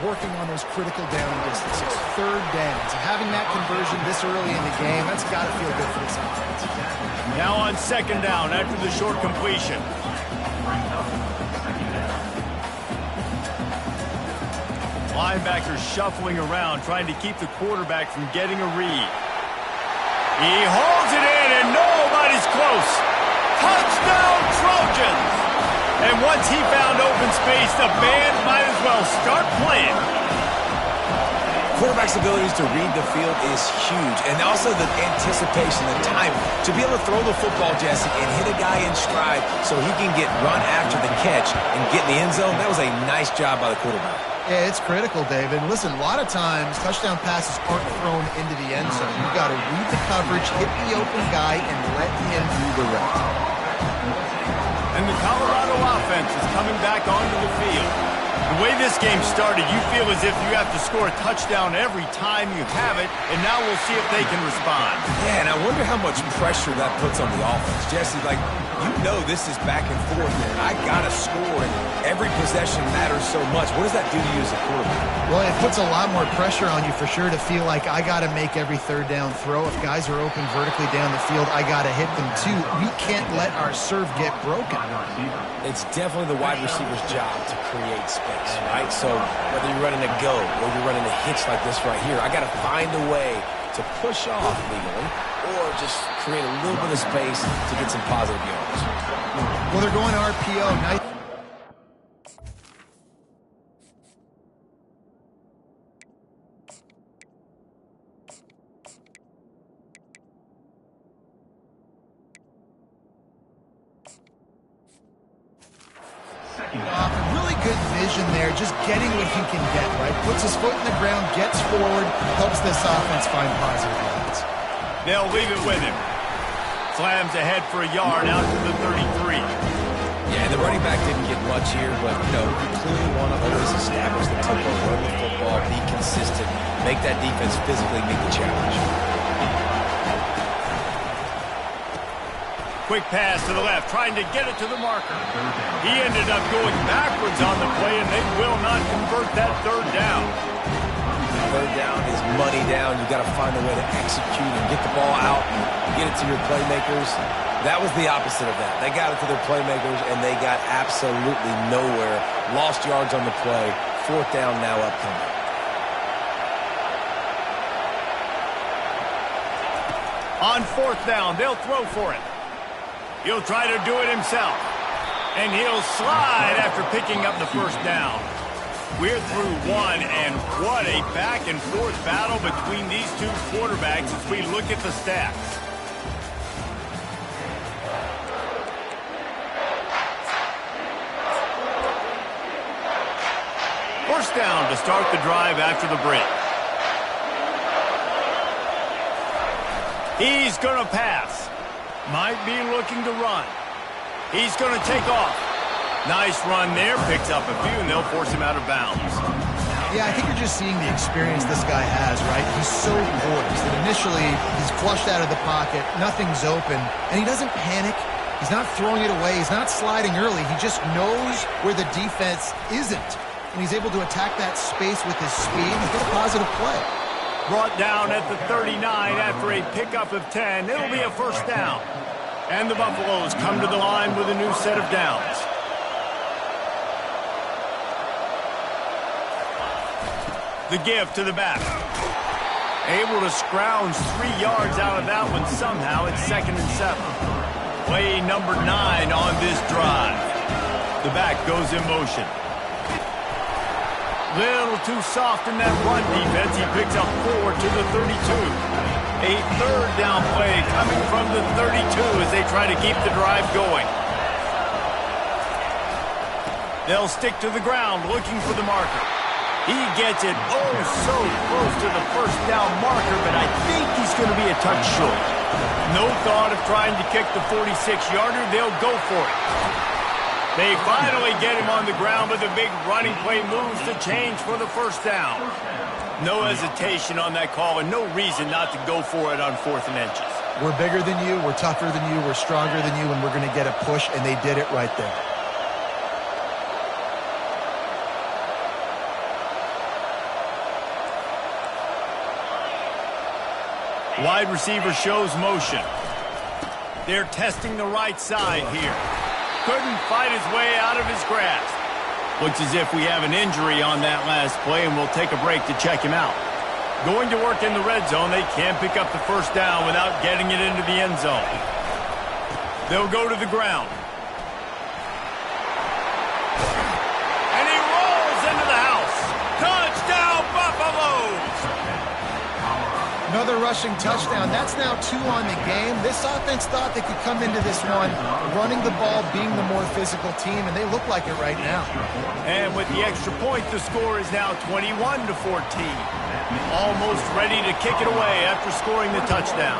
working on those critical down distances, 3rd downs. And having that conversion this early in the game, that's got to feel good for this offense. Now on second down after the short completion. Linebacker shuffling around, trying to keep the quarterback from getting a read. He holds it in, and nobody's close. Touchdown, Trojans! And once he found open space, the band might as well start playing. Quarterback's abilities to read the field is huge, and also the anticipation, the time to be able to throw the football, Jesse, and hit a guy in stride so he can get run after the catch and get in the end zone. That was a nice job by the quarterback. Yeah, it's critical, David. Listen, a lot of times touchdown passes aren't thrown into the end zone. You've got to read the coverage, hit the open guy, and let him do the rest. And the Colorado offense is coming back onto the field. The way this game started, you feel as if you have to score a touchdown every time you have it, and now we'll see if they can respond. Yeah, and I wonder how much pressure that puts on the offense. Jesse, this is back and forth, man. I got to score, and every possession matters so much. What does that do to you as a quarterback? Well, it puts a lot more pressure on you for sure to feel like I got to make every 3rd down throw. If guys are open vertically down the field, I got to hit them too. We can't let our serve get broken. It's definitely the wide receiver's job to create space, right? So whether you're running a go or you're running a hitch like this right here, I got to find a way to push off legally or just create a little bit of space to get some positive yards. Well, they're going RPO. Nice. Really good vision there, just getting what he can get, right? Puts his foot in the ground, gets forward, helps this offense find positive yards. They'll leave it with him. Slams ahead for a yard out to the 33. Yeah, the running back didn't get much here, but, you clearly want to always establish the tempo, run the football, be consistent, make that defense physically meet the challenge. Quick pass to the left, trying to get it to the marker. He ended up going backwards on the play, and they will not convert that 3rd down. 3rd down is money down. You got to find a way to execute and get the ball out, get it to your playmakers. That was the opposite of that. They got it to their playmakers, and they got absolutely nowhere. Lost yards on the play. 4th down now upcoming. On 4th down, they'll throw for it. He'll try to do it himself. And he'll slide after picking up the first down. We're through one, and what a back-and-forth battle between these two quarterbacks as we look at the stats. First down to start the drive after the break. He's going to pass. Might be looking to run. He's going to take off. Nice run there. Picks up a few, and they'll force him out of bounds. Yeah, I think you're just seeing the experience this guy has, right? He's so poised that initially he's flushed out of the pocket, nothing's open, and he doesn't panic. He's not throwing it away. He's not sliding early. He just knows where the defense isn't. and he's able to attack that space with his speed and get a positive play. Brought down at the 39 after a pickup of 10. It'll be a first down. And the Buffaloes come to the line with a new set of downs. The give to the back. Able to scrounge 3 yards out of that one somehow. It's 2nd and 7. Play number 9 on this drive. The back goes in motion. Little too soft in that run defense. He picks up 4 to the 32. A third down play coming from the 32 as they try to keep the drive going. They'll stick to the ground looking for the marker. He gets it so close to the first down marker, but I think he's going to be a touch short. No thought of trying to kick the 46-yarder. They'll go for it. They finally get him on the ground, but the big running play moves the change for the first down. No hesitation on that call, and no reason not to go for it on 4th and inches. We're bigger than you, we're tougher than you, we're stronger than you, and we're going to get a push, and they did it right there. Wide receiver shows motion. They're testing the right side here. Couldn't fight his way out of his grasp. Looks as if we have an injury on that last play, and we'll take a break to check him out. Going to work in the red zone. They can't pick up the first down without getting it into the end zone. They'll go to the ground. And he rolls into the house. Touchdown, Buffaloes! Another rushing touchdown. That's now 2 on the game. This offense thought they could come into this one running the ball, being the more physical team, and they look like it right now. And with the extra point, the score is now 21-14. Almost ready to kick it away after scoring the touchdown.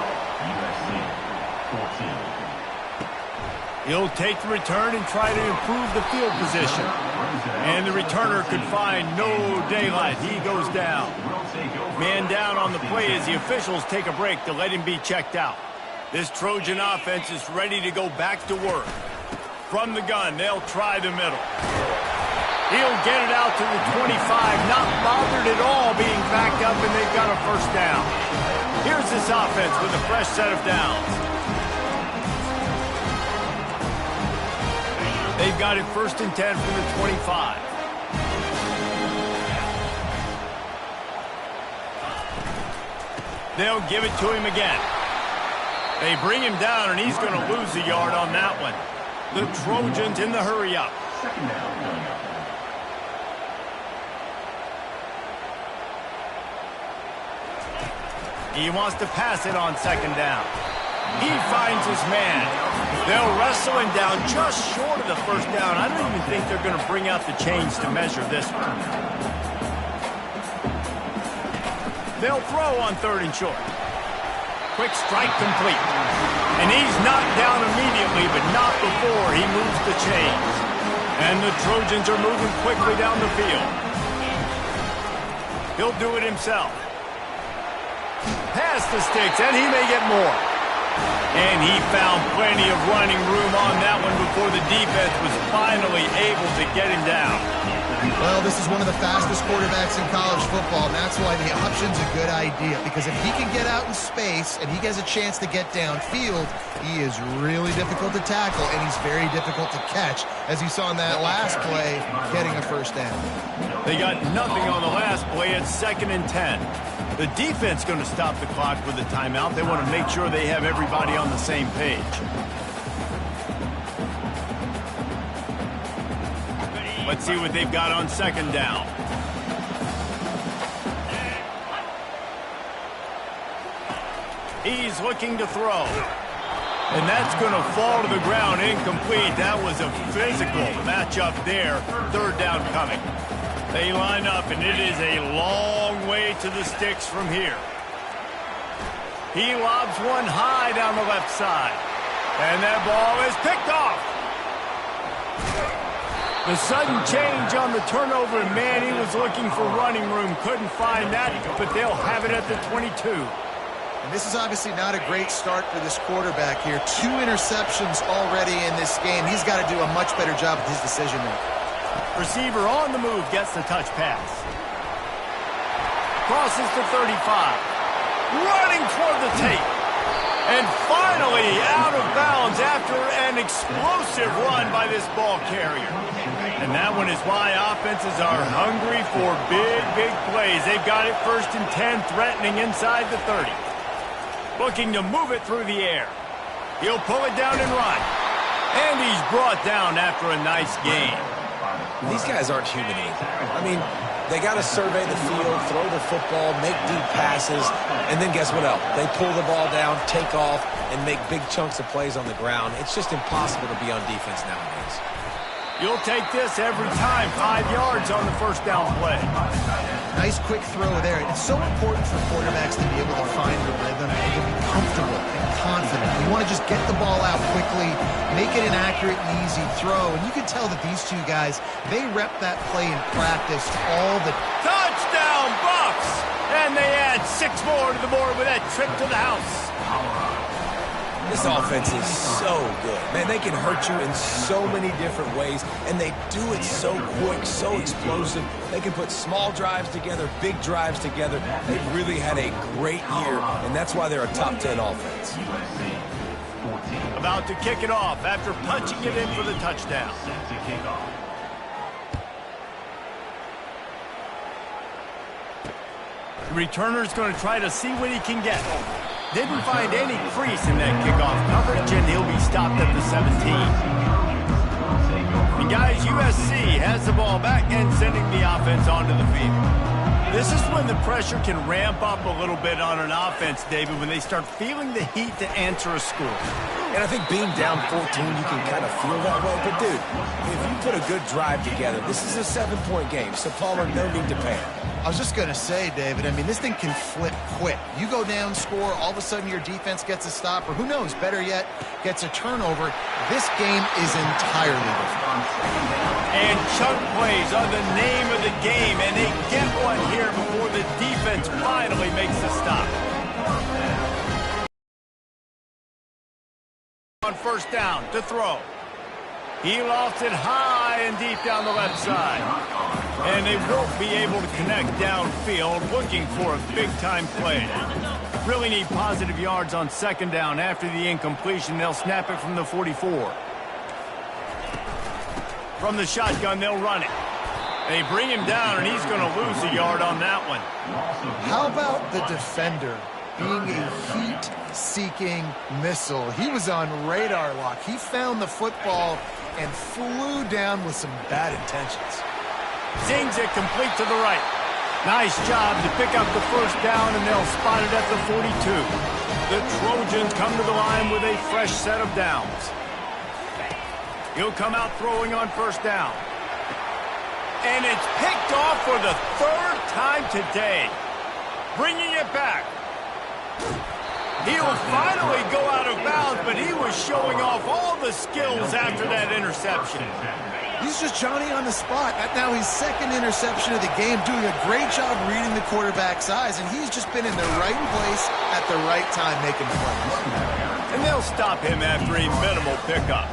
He'll take the return and try to improve the field position. And the returner could find no daylight. He goes down. Man down on the play as the officials take a break to let him be checked out. This Trojan offense is ready to go back to work. From the gun, they'll try the middle. He'll get it out to the 25, not bothered at all being backed up, and they've got a first down. Here's this offense with a fresh set of downs. They've got it 1st and 10 from the 25. They'll give it to him again. They bring him down, and he's going to lose a yard on that one. The Trojans in the hurry up. He wants to pass it on 2nd down. He finds his man. They'll wrestle him down just short of the first down. I don't even think they're going to bring out the chains to measure this one. They'll throw on 3rd and short. Quick strike complete. And he's knocked down immediately, but not before he moves the chains. And the Trojans are moving quickly down the field. He'll do it himself. Pass the sticks, and he may get more. And he found plenty of running room on that one before the defense was finally able to get him down. Well, this is one of the fastest quarterbacks in college football, and that's why the option's a good idea. Because if he can get out in space and he gets a chance to get downfield, he is really difficult to tackle, and he's very difficult to catch, as you saw in that last play, getting a first down. They got nothing on the last play at 2nd and 10. The defense going to stop the clock with a timeout. They want to make sure they have everybody on the same page. Let's see what they've got on 2nd down. He's looking to throw. And that's going to fall to the ground incomplete. That was a physical matchup there. 3rd down coming. They line up, and it is a long way to the sticks from here. He lobs one high down the left side. And that ball is picked off. The sudden change on the turnover, and man, he was looking for running room. Couldn't find that, but they'll have it at the 22. And this is obviously not a great start for this quarterback here. 2 interceptions already in this game. He's got to do a much better job with his decision making. Receiver on the move gets the touch pass. Crosses to 35. Running toward the tape. And finally out of bounds after an explosive run by this ball carrier. And that one is why offenses are hungry for big, big plays. They've got it 1st and 10, threatening inside the 30. Looking to move it through the air. He'll pull it down and run. And he's brought down after a nice gain. These guys aren't human either. I mean, they got to survey the field, throw the football, make deep passes, and then guess what else? They pull the ball down, take off, and make big chunks of plays on the ground. It's just impossible to be on defense nowadays. You'll take this every time. 5 yards on the 1st down play. Nice quick throw there. It's so important for quarterbacks to be able to find the rhythm and to be comfortable and confident. You want to just get the ball out quickly, make it an accurate and easy throw. And you can tell that these two guys, they rep that play in practice all the time. Touchdown, Bucks! And they add 6 more to the board with that trip to the house. This offense is so good. Man, they can hurt you in so many different ways, and they do it so quick, so explosive. They can put small drives together, big drives together. They've really had a great year, and that's why they're a top 10 offense. About to kick it off after punching it in for the touchdown. The returner's going to try to see what he can get. Didn't find any crease in that kickoff coverage, and he'll be stopped at the 17. And guys, USC has the ball back and sending the offense onto the field. This is when the pressure can ramp up a little bit on an offense, David, when they start feeling the heat to answer a score. And I think being down 14, you can kind of feel that way. But, dude, if you put a good drive together, this is a 7-point game, so Palmer, no need to panic. I was just going to say, David, I mean, this thing can flip quick. You go down, score, all of a sudden your defense gets a stop, or who knows, better yet, gets a turnover. This game is entirely different. And chunk plays are the name of the game, and they get one here before the defense finally makes the stop. On 1st down to throw. He lost it high and deep down the left side. And they won't be able to connect downfield, looking for a big-time play. Really need positive yards on 2nd down. After the incompletion, they'll snap it from the 44. From the shotgun, they'll run it. They bring him down, and he's going to lose a yard on that one. How about the defender being a heat-seeking missile? He was on radar lock. He found the football and flew down with some bad intentions. Zings it complete to the right. Nice job to pick up the 1st down, and they'll spot it at the 42. The Trojans come to the line with a fresh set of downs. He'll come out throwing on 1st down. And it's picked off for the 3rd time today. Bringing it back. He'll finally go out of bounds, but he was showing off all the skills after that interception. He's just Johnny on the spot. Now his 2nd interception of the game, doing a great job reading the quarterback's eyes, and he's just been in the right place at the right time making plays. And they'll stop him after a minimal pickup.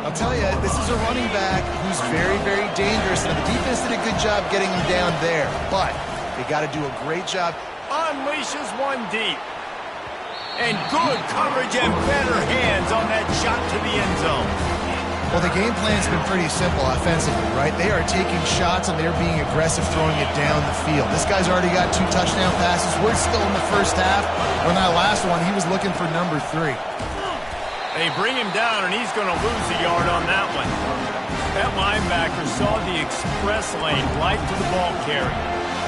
I'll tell you, this is a running back who's very, very dangerous, and the defense did a good job getting him down there, but they got to do a great job. Unleashes one deep. And good coverage and better hands on that shot to the end zone. Well, the game plan's been pretty simple offensively, right? They are taking shots and they're being aggressive, throwing it down the field. This guy's already got 2 touchdown passes. We're still in the 1st half. On that last one, he was looking for number 3. They bring him down, and he's going to lose a yard on that one. That linebacker saw the express lane right to the ball carrier.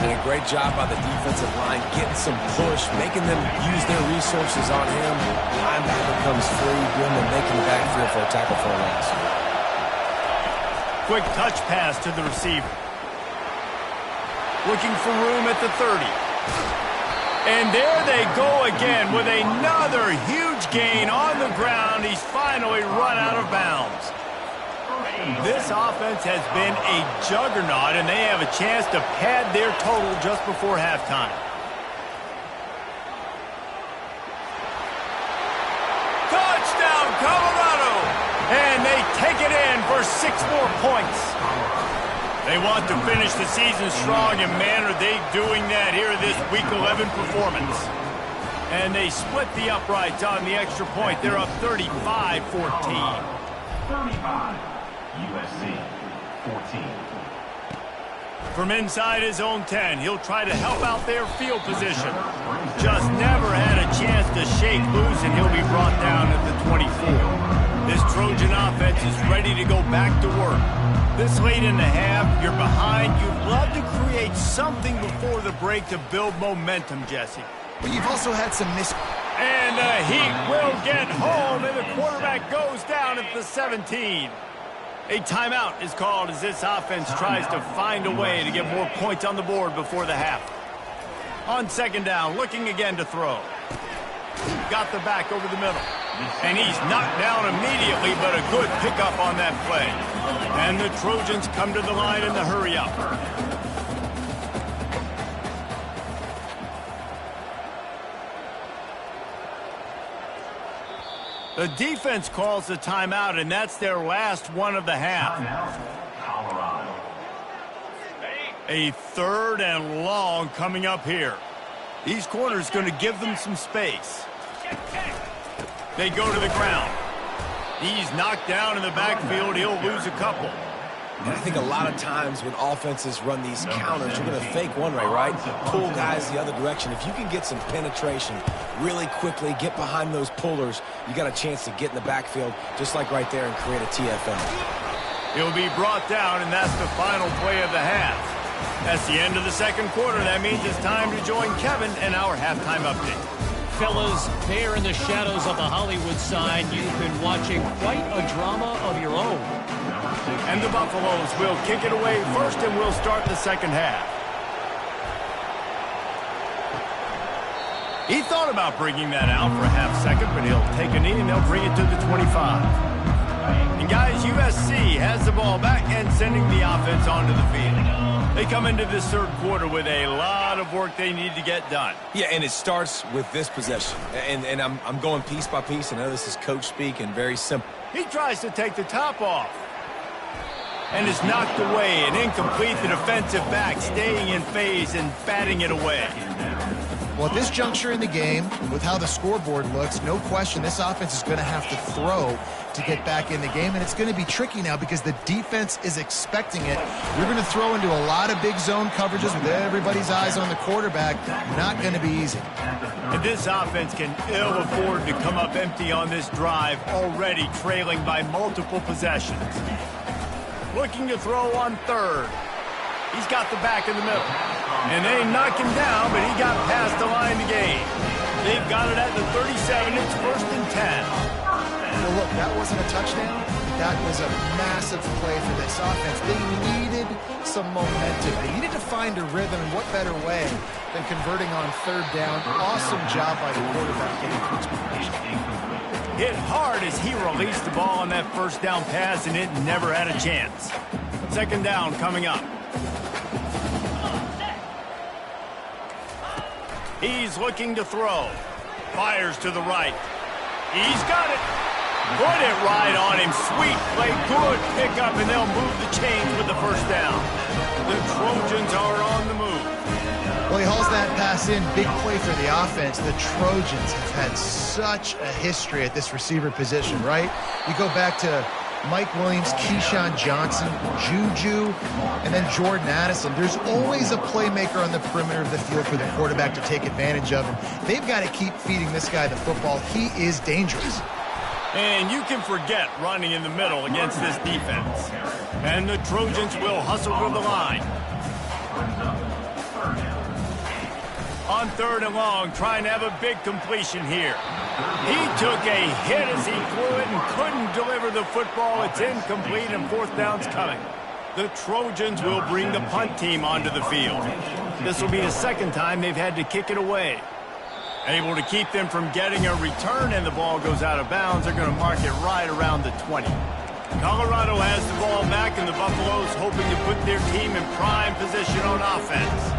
And a great job by the defensive line, getting some push, making them use their resources on him. Linebacker comes free, giving them making the backfield for a tackle for a loss. Quick touch pass to the receiver. Looking for room at the 30. And there they go again with another huge gain on the ground. He's finally run out of bounds. This offense has been a juggernaut, and they have a chance to pad their total just before halftime. Touchdown, Colorado! And they take it in for 6 more points. They want to finish the season strong, and man, are they doing that here in this Week 11 performance. And they split the uprights on the extra point. They're up 35-14. 35, USC 14. From inside his own 10, he'll try to help out their field position. Just never had a chance to shake loose, and he'll be brought down at the 24. This Trojan offense is ready to go back to work. This late in the half, you're behind. You'd love to create something before the break to build momentum, Jesse. But you've also had some And the Heat will get home, and the quarterback goes down at the 17. A timeout is called as this offense tries to find a way to get more points on the board before the half. On second down, looking again to throw. Got the back over the middle. And he's knocked down immediately, but a good pickup on that play. And the Trojans come to the line in the hurry-up. The defense calls the timeout, and that's their last one of the half. Colorado. A third and long coming up here. These corners going to give them some space. They go to the ground. He's knocked down in the backfield. He'll lose a couple. And I think a lot of times when offenses run these counters, you're going to fake one way, right? Pull guys the other direction. If you can get some penetration really quickly, get behind those pullers, you got a chance to get in the backfield, just like right there, and create a TFL. He'll be brought down, and that's the final play of the half. That's the end of the second quarter. That means it's time to join Kevin and our halftime update. Fellas, there in the shadows of the Hollywood sign, you've been watching quite a drama of your own. And the Buffaloes will kick it away first, and we'll start the second half. He thought about bringing that out for a half second, but he'll take a knee, and they'll bring it to the 25. And guys, USC has the ball back and sending the offense onto the field. They come into this third quarter with a lot of work they need to get done. Yeah, and it starts with this possession. And I'm going piece by piece. I know this is coach speak and very simple. He tries to take the top off. And is knocked away and incomplete. The defensive back staying in phase and batting it away. Well, at this juncture in the game, with how the scoreboard looks, no question this offense is going to have to throw to get back in the game, and it's going to be tricky now because the defense is expecting it. You're going to throw into a lot of big zone coverages with everybody's eyes on the quarterback. Not going to be easy. And this offense can ill afford to come up empty on this drive, already trailing by multiple possessions. Looking to throw on third. He's got the back in the middle. And they knock him down, but he got past the line to gain. They've got it at the 37. It's 1st and 10. Well, look, that wasn't a touchdown. That was a massive play for this offense. They needed some momentum. They needed to find a rhythm, and what better way than converting on third down. Awesome job by the quarterback getting to its position. Hit hard as he released the ball on that first down pass, and it never had a chance. Second down coming up. He's looking to throw. Fires to the right. He's got it. Put it right on him. Sweet play. Good pickup, and they'll move the chains with the first down. The Trojans are on the move. Well, he hauls that pass in. Big play for the offense. The Trojans have had such a history at this receiver position, right? You go back to Mike Williams, Keyshawn Johnson, Juju, and then Jordan Addison. There's always a playmaker on the perimeter of the field for the quarterback to take advantage of, and they've got to keep feeding this guy the football. He is dangerous. And you can forget running in the middle against this defense. And the Trojans will hustle to the line. On third and long, trying to have a big completion here. He took a hit as he threw it and couldn't deliver the football. It's incomplete, and fourth down's coming. The Trojans will bring the punt team onto the field. This will be the second time they've had to kick it away. Able to keep them from getting a return, and the ball goes out of bounds. They're going to mark it right around the 20. Colorado has the ball back, and the Buffaloes hoping to put their team in prime position on offense.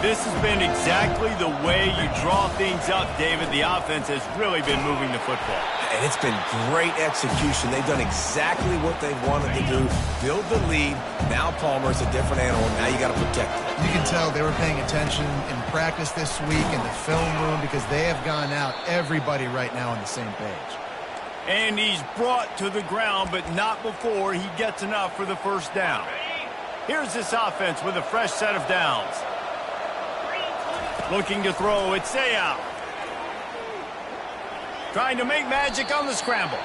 This has been exactly the way you draw things up, David. The offense has really been moving the football. And it's been great execution. They've done exactly what they wanted to do. Build the lead. Now Palmer's a different animal. Now you got to protect it. You can tell they were paying attention in practice this week in the film room because they have gone out, everybody right now on the same page. And he's brought to the ground, but not before he gets enough for the first down. Here's this offense with a fresh set of downs. Looking to throw, it's out. Trying to make magic on the scramble.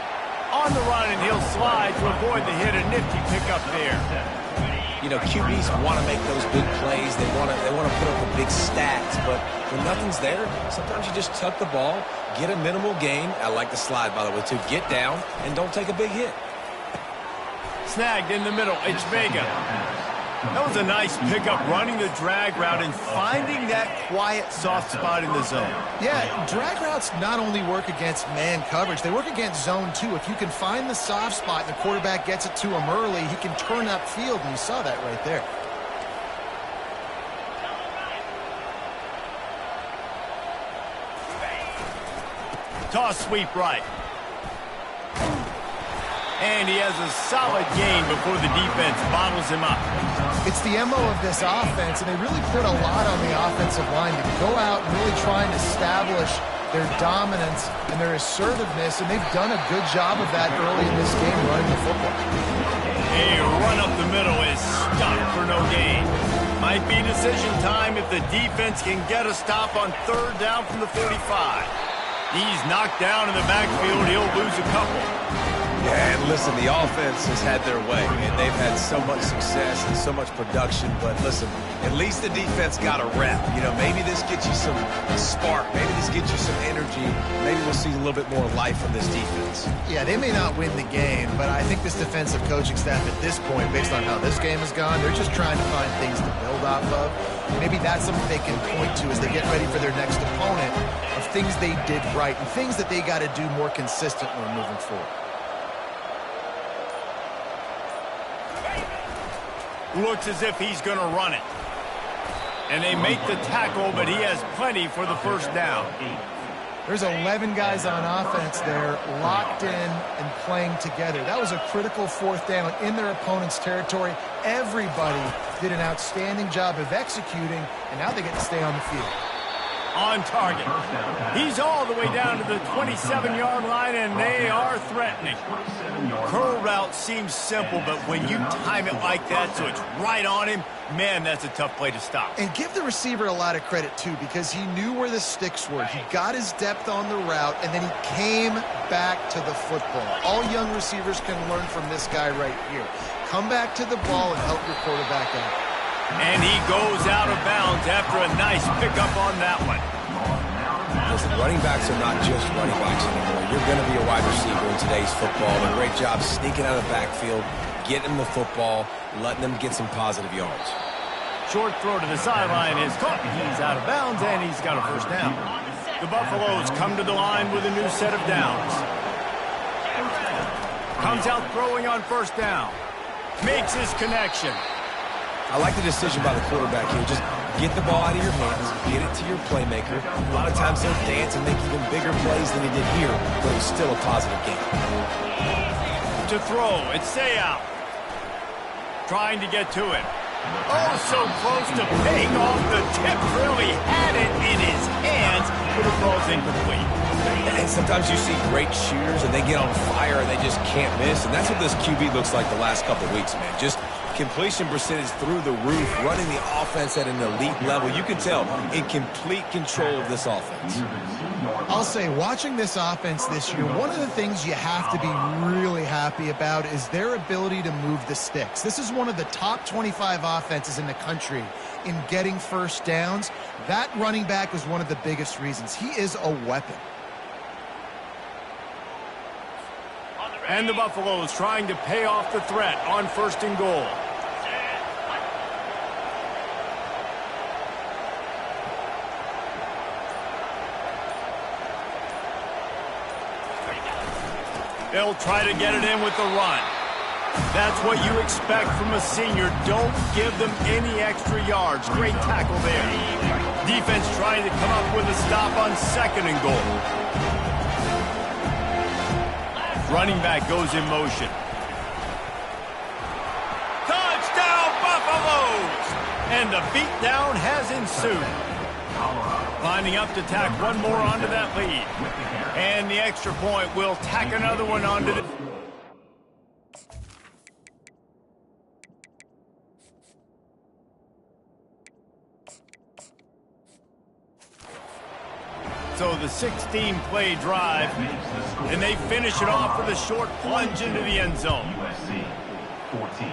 On the run, and he'll slide to avoid the hit. A nifty pickup there. You know, QBs want to make those big plays. They want to put up the big stats, but when nothing's there, sometimes you just tuck the ball, get a minimal gain. I like the slide, by the way, too. Get down and don't take a big hit. Snagged in the middle. It's Vega. That was a nice pickup, running the drag route and finding that quiet, soft spot in the zone. Yeah, drag routes not only work against man coverage, they work against zone too. If you can find the soft spot and the quarterback gets it to him early, he can turn upfield, and you saw that right there. Toss sweep right. And he has a solid gain before the defense bottles him up. It's the MO of this offense, and they really put a lot on the offensive line to go out and really try and establish their dominance and their assertiveness, and they've done a good job of that early in this game running the football. A run up the middle is stopped for no gain. Might be decision time if the defense can get a stop on third down from the 45. He's knocked down in the backfield. He'll lose a couple. Yeah, and listen, the offense has had their way, and they've had so much success and so much production. But listen, at least the defense got a rep. You know, maybe this gets you some spark. Maybe this gets you some energy. Maybe we'll see a little bit more life from this defense. Yeah, they may not win the game, but I think this defensive coaching staff at this point, based on how this game has gone, they're just trying to find things to build off of. Maybe that's something they can point to as they get ready for their next opponent, of things they did right and things that they got to do more consistently moving forward. Looks as if he's going to run it. And they make the tackle, but he has plenty for the first down. There's 11 guys on offense there locked in and playing together. That was a critical fourth down in their opponent's territory. Everybody did an outstanding job of executing, and now they get to stay on the field. On target. He's all the way down to the 27-yard line, and they are threatening. Curl route seems simple, but when you time it like that so it's right on him, man, that's a tough play to stop. And give the receiver a lot of credit, too, because he knew where the sticks were. He got his depth on the route, and then he came back to the football. All young receivers can learn from this guy right here. Come back to the ball and help your quarterback out. And he goes out of bounds after a nice pickup on that one. Listen, running backs are not just running backs anymore. You're going to be a wide receiver in today's football. And a great job sneaking out of the backfield, getting them the football, letting them get some positive yards. Short throw to the sideline is caught. He's out of bounds, and he's got a first down. The Buffaloes come to the line with a new set of downs. Comes out throwing on first down. Makes his connection. I like the decision by the quarterback here. Just get the ball out of your hands, get it to your playmaker. A lot of times he'll dance and make even bigger plays than he did here, but it's still a positive game. To throw, it's out. Trying to get to it. Oh, so close to paying off the tip. Really had it in his hands, but the ball's incomplete. And sometimes you see great shooters and they get on fire and they just can't miss. And that's what this QB looks like the last couple of weeks, man. Just completion percentage through the roof, running the offense at an elite level. You can tell in complete control of this offense. I'll say, watching this offense this year, one of the things you have to be really happy about is their ability to move the sticks. This is one of the top 25 offenses in the country in getting first downs. That running back was one of the biggest reasons. He is a weapon. And the Buffaloes trying to pay off the threat on first and goal. They'll try to get it in with the run. That's what you expect from a senior. Don't give them any extra yards. Great tackle there. Defense trying to come up with a stop on 2nd and goal. Running back goes in motion. Touchdown, Buffaloes! And the beatdown has ensued. Lining up to tack one more onto that lead. And the extra point will tack another one onto the... So the 16-play drive, and they finish it off with a short plunge into the end zone. USC 14.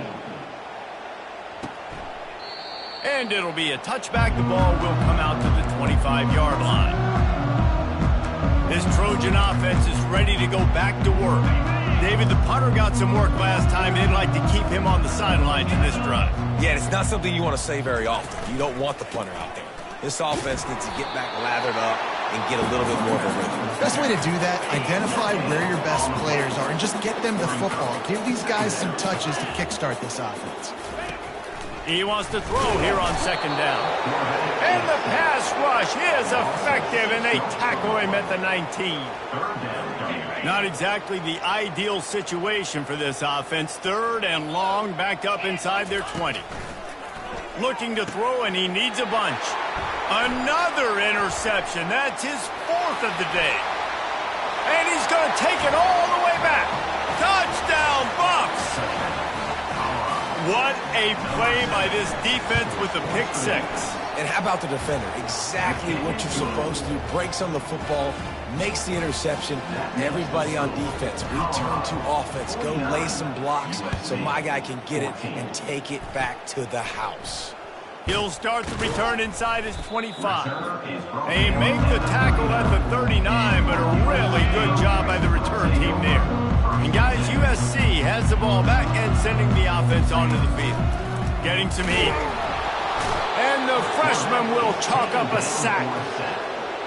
And it'll be a touchback. The ball will come out to the 25-yard line. This Trojan offense is ready to go back to work. David, the punter got some work last time. They'd like to keep him on the sidelines in this drive. Yeah, it's not something you want to say very often. You don't want the punter out there. This offense needs to get back lathered up and get a little bit more of a rhythm. Best way to do that, identify where your best players are and just get them the football. Give these guys some touches to kickstart this offense. He wants to throw here on 2nd down. And the pass rush is effective, and they tackle him at the 19. Not exactly the ideal situation for this offense. 3rd and long, backed up inside their 20. Looking to throw, and he needs a bunch. Another interception. That's his 4th of the day. And he's going to take it all the way back. Touchdown, Buffs! What a play by this defense with the pick 6. And how about the defender? Exactly what you're supposed to do. Breaks on the football, makes the interception. Everybody on defense, we turn to offense. Go lay some blocks so my guy can get it and take it back to the house. He'll start the return inside his 25. They make the tackle at the 39, but a really good job by the return team there. And guys, USC has the ball back and sending the offense onto the field. Getting some heat. And the freshman will chalk up a sack.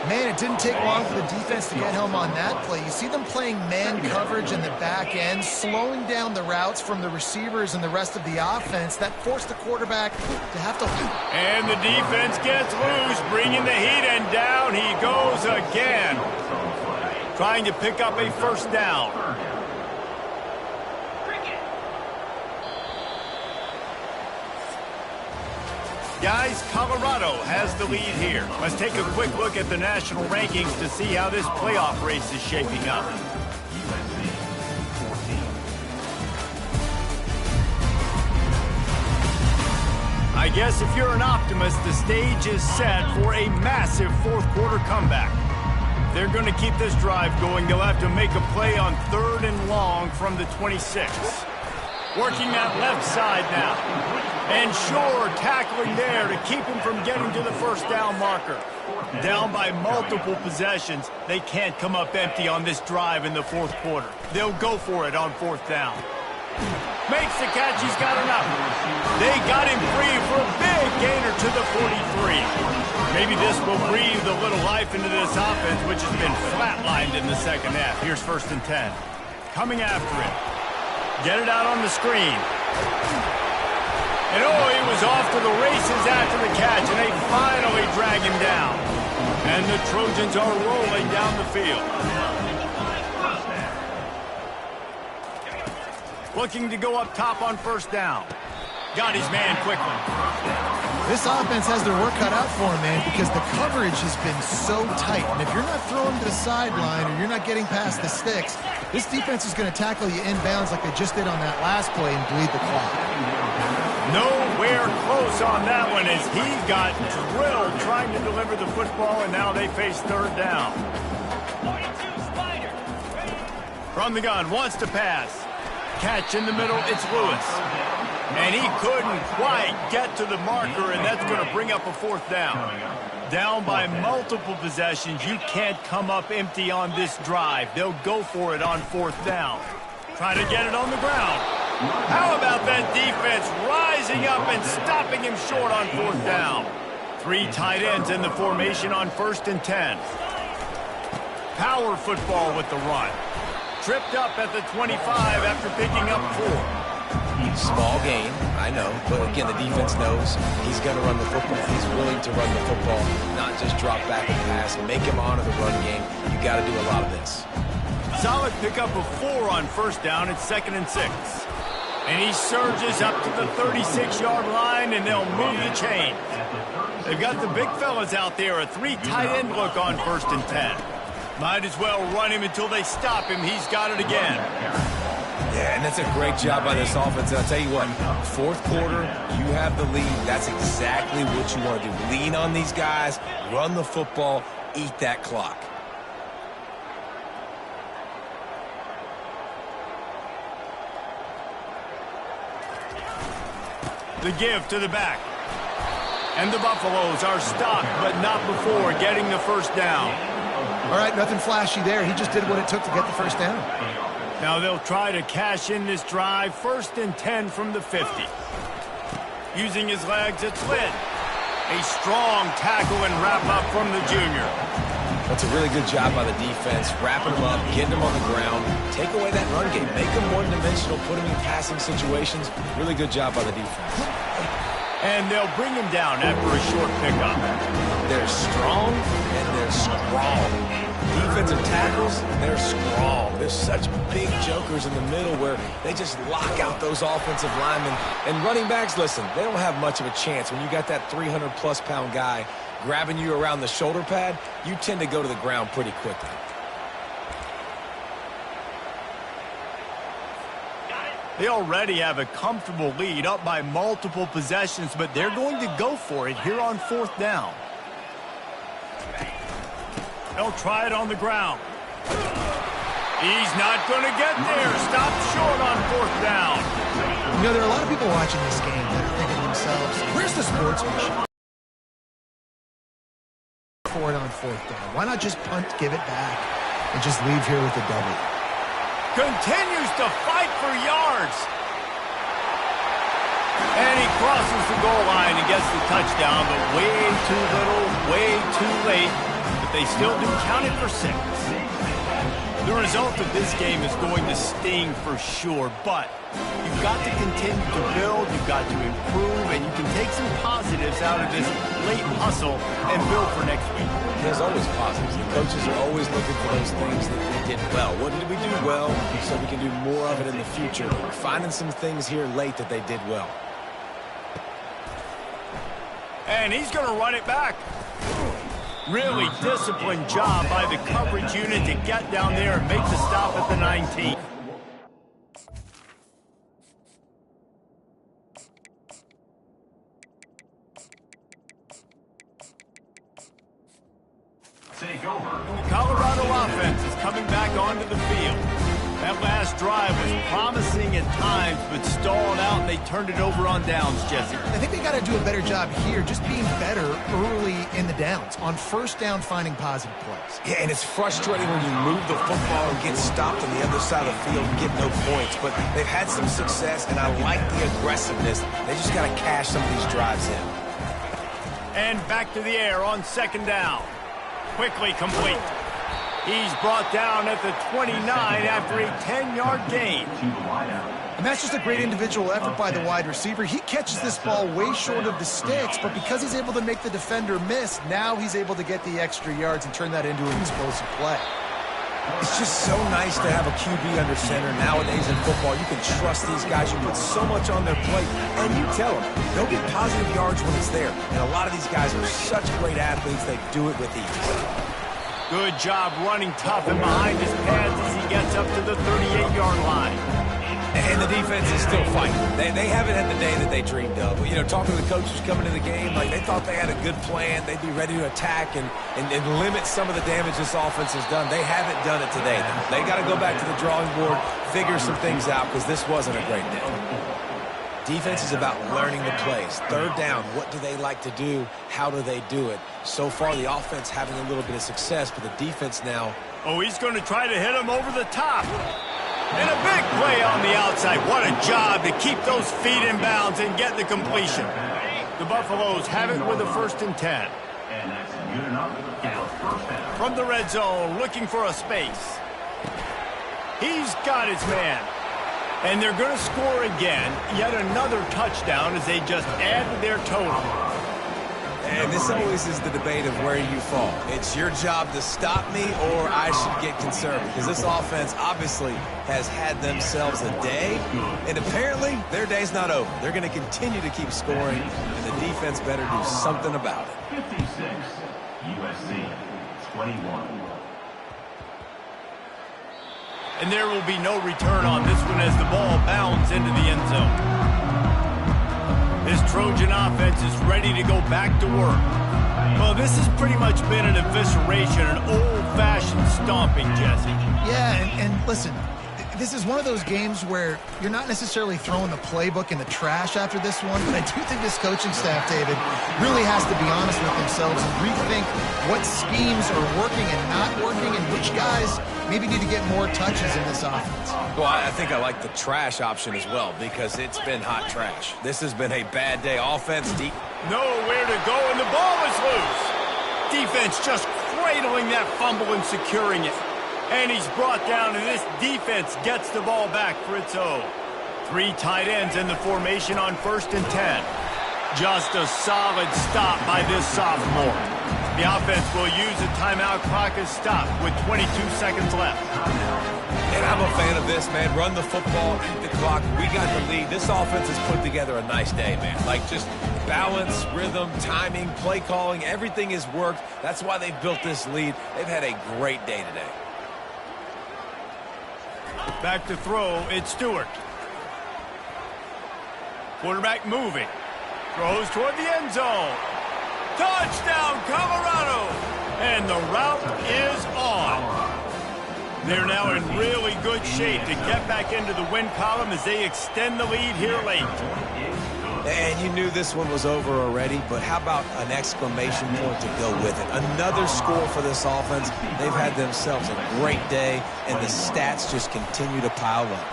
Man, it didn't take long for the defense to get home on that play. You see them playing man coverage in the back end, slowing down the routes from the receivers and the rest of the offense. That forced the quarterback to have to... And the defense gets loose, bringing the heat, and down he goes again. Trying to pick up a 1st down. Guys, Colorado has the lead here. Let's take a quick look at the national rankings to see how this playoff race is shaping up. I guess if you're an optimist, the stage is set for a massive 4th quarter comeback. They're going to keep this drive going. They'll have to make a play on 3rd and long from the 26. Working that left side now. And sure, tackling there to keep him from getting to the 1st down marker. Down by multiple possessions. They can't come up empty on this drive in the 4th quarter. They'll go for it on 4th down. Makes the catch. He's got enough. They got him free for a big gainer to the 43. Maybe this will breathe a little life into this offense, which has been flatlined in the 2nd half. Here's 1st and 10. Coming after him. Get it out on the screen. And oh, he was off to the races after the catch, and they finally drag him down. And the Trojans are rolling down the field. Looking to go up top on 1st down. Got his man quickly. This offense has their work cut out for them, man, because the coverage has been so tight. And if you're not throwing to the sideline or you're not getting past the sticks, this defense is going to tackle you inbounds like they just did on that last play and bleed the clock. Nowhere close on that one as he got drilled trying to deliver the football, and now they face 3rd down. 42 Spider. From the gun, wants to pass. Catch in the middle, it's Lewis. And he couldn't quite get to the marker, and that's going to bring up a 4th down. Down by multiple possessions, you can't come up empty on this drive. They'll go for it on 4th down. Try to get it on the ground. How about that defense rising up and stopping him short on 4th down? 3 tight ends in the formation on 1st and 10. Power football with the run. Tripped up at the 25 after picking up 4. Small gain, I know, but again, the defense knows he's going to run the football. He's willing to run the football, not just drop back and pass, make him honor the run game. You got to do a lot of this. Solid pickup of 4 on first down. It's 2nd and 6. And he surges up to the 36-yard line, and they'll move the chain. They've got the big fellas out there, a 3 tight end look on 1st and 10. Might as well run him until they stop him. He's got it again. Yeah, and that's a great job by this offense. And I'll tell you what, 4th quarter, you have the lead. That's exactly what you want to do. Lean on these guys, run the football, eat that clock. The give to the back. And the Buffaloes are stopped, but not before getting the first down. All right, nothing flashy there. He just did what it took to get the first down. Now they'll try to cash in this drive. 1st and 10 from the 50. Using his legs, it's Lynn. A strong tackle and wrap up from the junior. That's a really good job by the defense, wrapping them up, getting them on the ground, take away that run game, make them one-dimensional, put them in passing situations. Really good job by the defense. And they'll bring him down after a short pickup. They're strong and they're strong. Defensive tackles, they're strong. There's such big jokers in the middle where they just lock out those offensive linemen. And running backs, listen, they don't have much of a chance. When you got that 300-plus pound guy grabbing you around the shoulder pad, you tend to go to the ground pretty quickly. They already have a comfortable lead, up by multiple possessions, but they're going to go for it here on 4th down. They'll try it on the ground. He's not going to get there. Stopped short on 4th down. You know, there are a lot of people watching this game that are thinking to themselves, where's the sportsmanship? For it on 4th down. Why not just punt, give it back, and just leave here with a double? Continues to fight for yards. And he crosses the goal line and gets the touchdown, but way too little, way too late. But they still do count it for 6. The result of this game is going to sting for sure, but you've got to continue to build, you've got to improve, and you can take some positives out of this late hustle and build for next week. There's always positives. The coaches are always looking for those things that we did well. What did we do well so we can do more of it in the future? We're finding some things here late that they did well. And he's going to run it back. Really disciplined job by the coverage unit to get down there and make the stop at the 19. Take over. The Colorado offense is coming back onto the field. That last drive was promising at times, but stalled out, and they turned it over on downs, Jesse. I think they got to do a better job here, just being better early in the downs, on 1st down, finding positive plays. Yeah, and it's frustrating when you move the football and get stopped on the other side of the field and get no points. But they've had some success, and I like the aggressiveness. They just got to cash some of these drives in. And back to the air on 2nd down. Quickly complete. He's brought down at the 29 after a 10-yard gain. And that's just a great individual effort by the wide receiver. He catches this ball way short of the sticks, but because he's able to make the defender miss, now he's able to get the extra yards and turn that into an explosive play. It's just so nice to have a QB under center. Nowadays in football, you can trust these guys. You put so much on their plate, and you tell them, they'll get positive yards when it's there. And a lot of these guys are such great athletes, they do it with ease. Good job running tough and behind his pads as he gets up to the 38-yard line. And the defense is still fighting. They haven't had the day that they dreamed of. You know, talking to the coaches coming to the game, like they thought they had a good plan. They'd be ready to attack and limit some of the damage this offense has done. They haven't done it today. They got to go back to the drawing board, figure some things out, because this wasn't a great day. Defense is about learning the plays. 3rd down, what do they like to do? How do they do it? So far, the offense having a little bit of success, but the defense now. Oh, he's going to try to hit him over the top. And a big play on the outside. What a job to keep those feet in bounds and get the completion. The Buffaloes have it with a 1st and 10. And that's good enough for the 1st down. From the red zone, looking for a space. He's got his man. And they're going to score again. Yet another touchdown as they just add to their total. And this always is the debate of where you fall. It's your job to stop me or I should get conservative. Because this offense obviously has had themselves a day. And apparently their day's not over. They're going to continue to keep scoring. And the defense better do something about it. 56, USC 21. And there will be no return on this one as the ball bounds into the end zone. This Trojan offense is ready to go back to work. Well, this has pretty much been an evisceration, an old-fashioned stomping, Jesse. Yeah, and listen, this is one of those games where you're not necessarily throwing the playbook in the trash after this one, but I do think this coaching staff, David, really has to be honest with themselves and rethink what schemes are working and not working and which guys maybe need to get more touches in this offense. Well, I think I like the trash option as well because it's been hot trash. This has been a bad day. Offense deep. Nowhere to go, and the ball is loose. Defense just cradling that fumble and securing it. And he's brought down, and this defense gets the ball back for its own. 3 tight ends in the formation on 1st and 10. Just a solid stop by this sophomore. The offense will use a timeout clock as stopped with 22 seconds left. And I'm a fan of this, man. Run the football, eat the clock. We got the lead. This offense has put together a nice day, man. Like just balance, rhythm, timing, play calling, everything has worked. That's why they've built this lead. They've had a great day today. Back to throw, it's Stewart. Quarterback moving. Throws toward the end zone. Touchdown, Colorado! And the route is on. They're now in really good shape to get back into the win column as they extend the lead here late. And you knew this one was over already, but how about an exclamation point to go with it? Another score for this offense. They've had themselves a great day, and the stats just continue to pile up.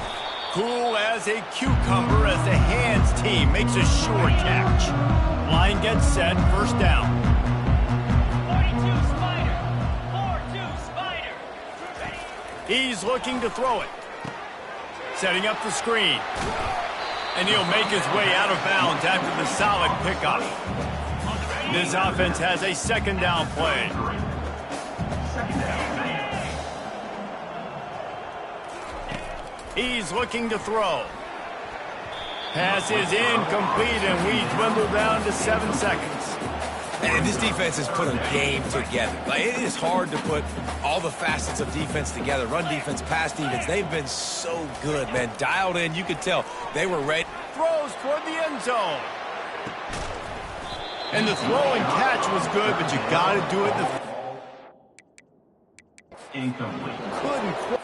Cool as a cucumber as the hands team makes a sure catch. Line gets set, 1st down. 42 Spider. 4-2 Spider. Ready? He's looking to throw it. Setting up the screen. And he'll make his way out of bounds after the solid pickup. This offense has a 2nd down play. He's looking to throw. Pass is incomplete, and we dwindle down to 7 seconds. And this defense has put a game together. Like, it is hard to put all the facets of defense together. Run defense, pass defense. They've been so good, man. Dialed in. You could tell they were ready. Throws toward the end zone. And the throw and catch was good, but you got to do it. Incomplete. Couldn't quite.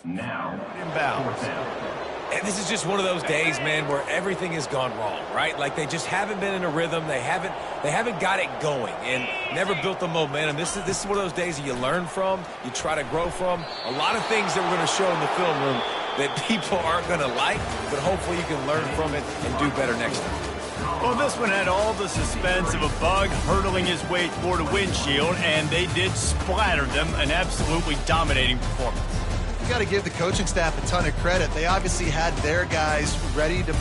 Now, Inbounds. And this is just one of those days, man, where everything has gone wrong, right? Like they just haven't been in a rhythm. They haven't got it going and never built the momentum. This is one of those days that you learn from, you try to grow from. A lot of things that we're going to show in the film room that people aren't going to like, but hopefully you can learn from it and do better next time. Well, this one had all the suspense of a bug hurtling his way toward a windshield, and they did splatter them, an absolutely dominating performance. You got to give the coaching staff a ton of credit. They obviously had their guys ready to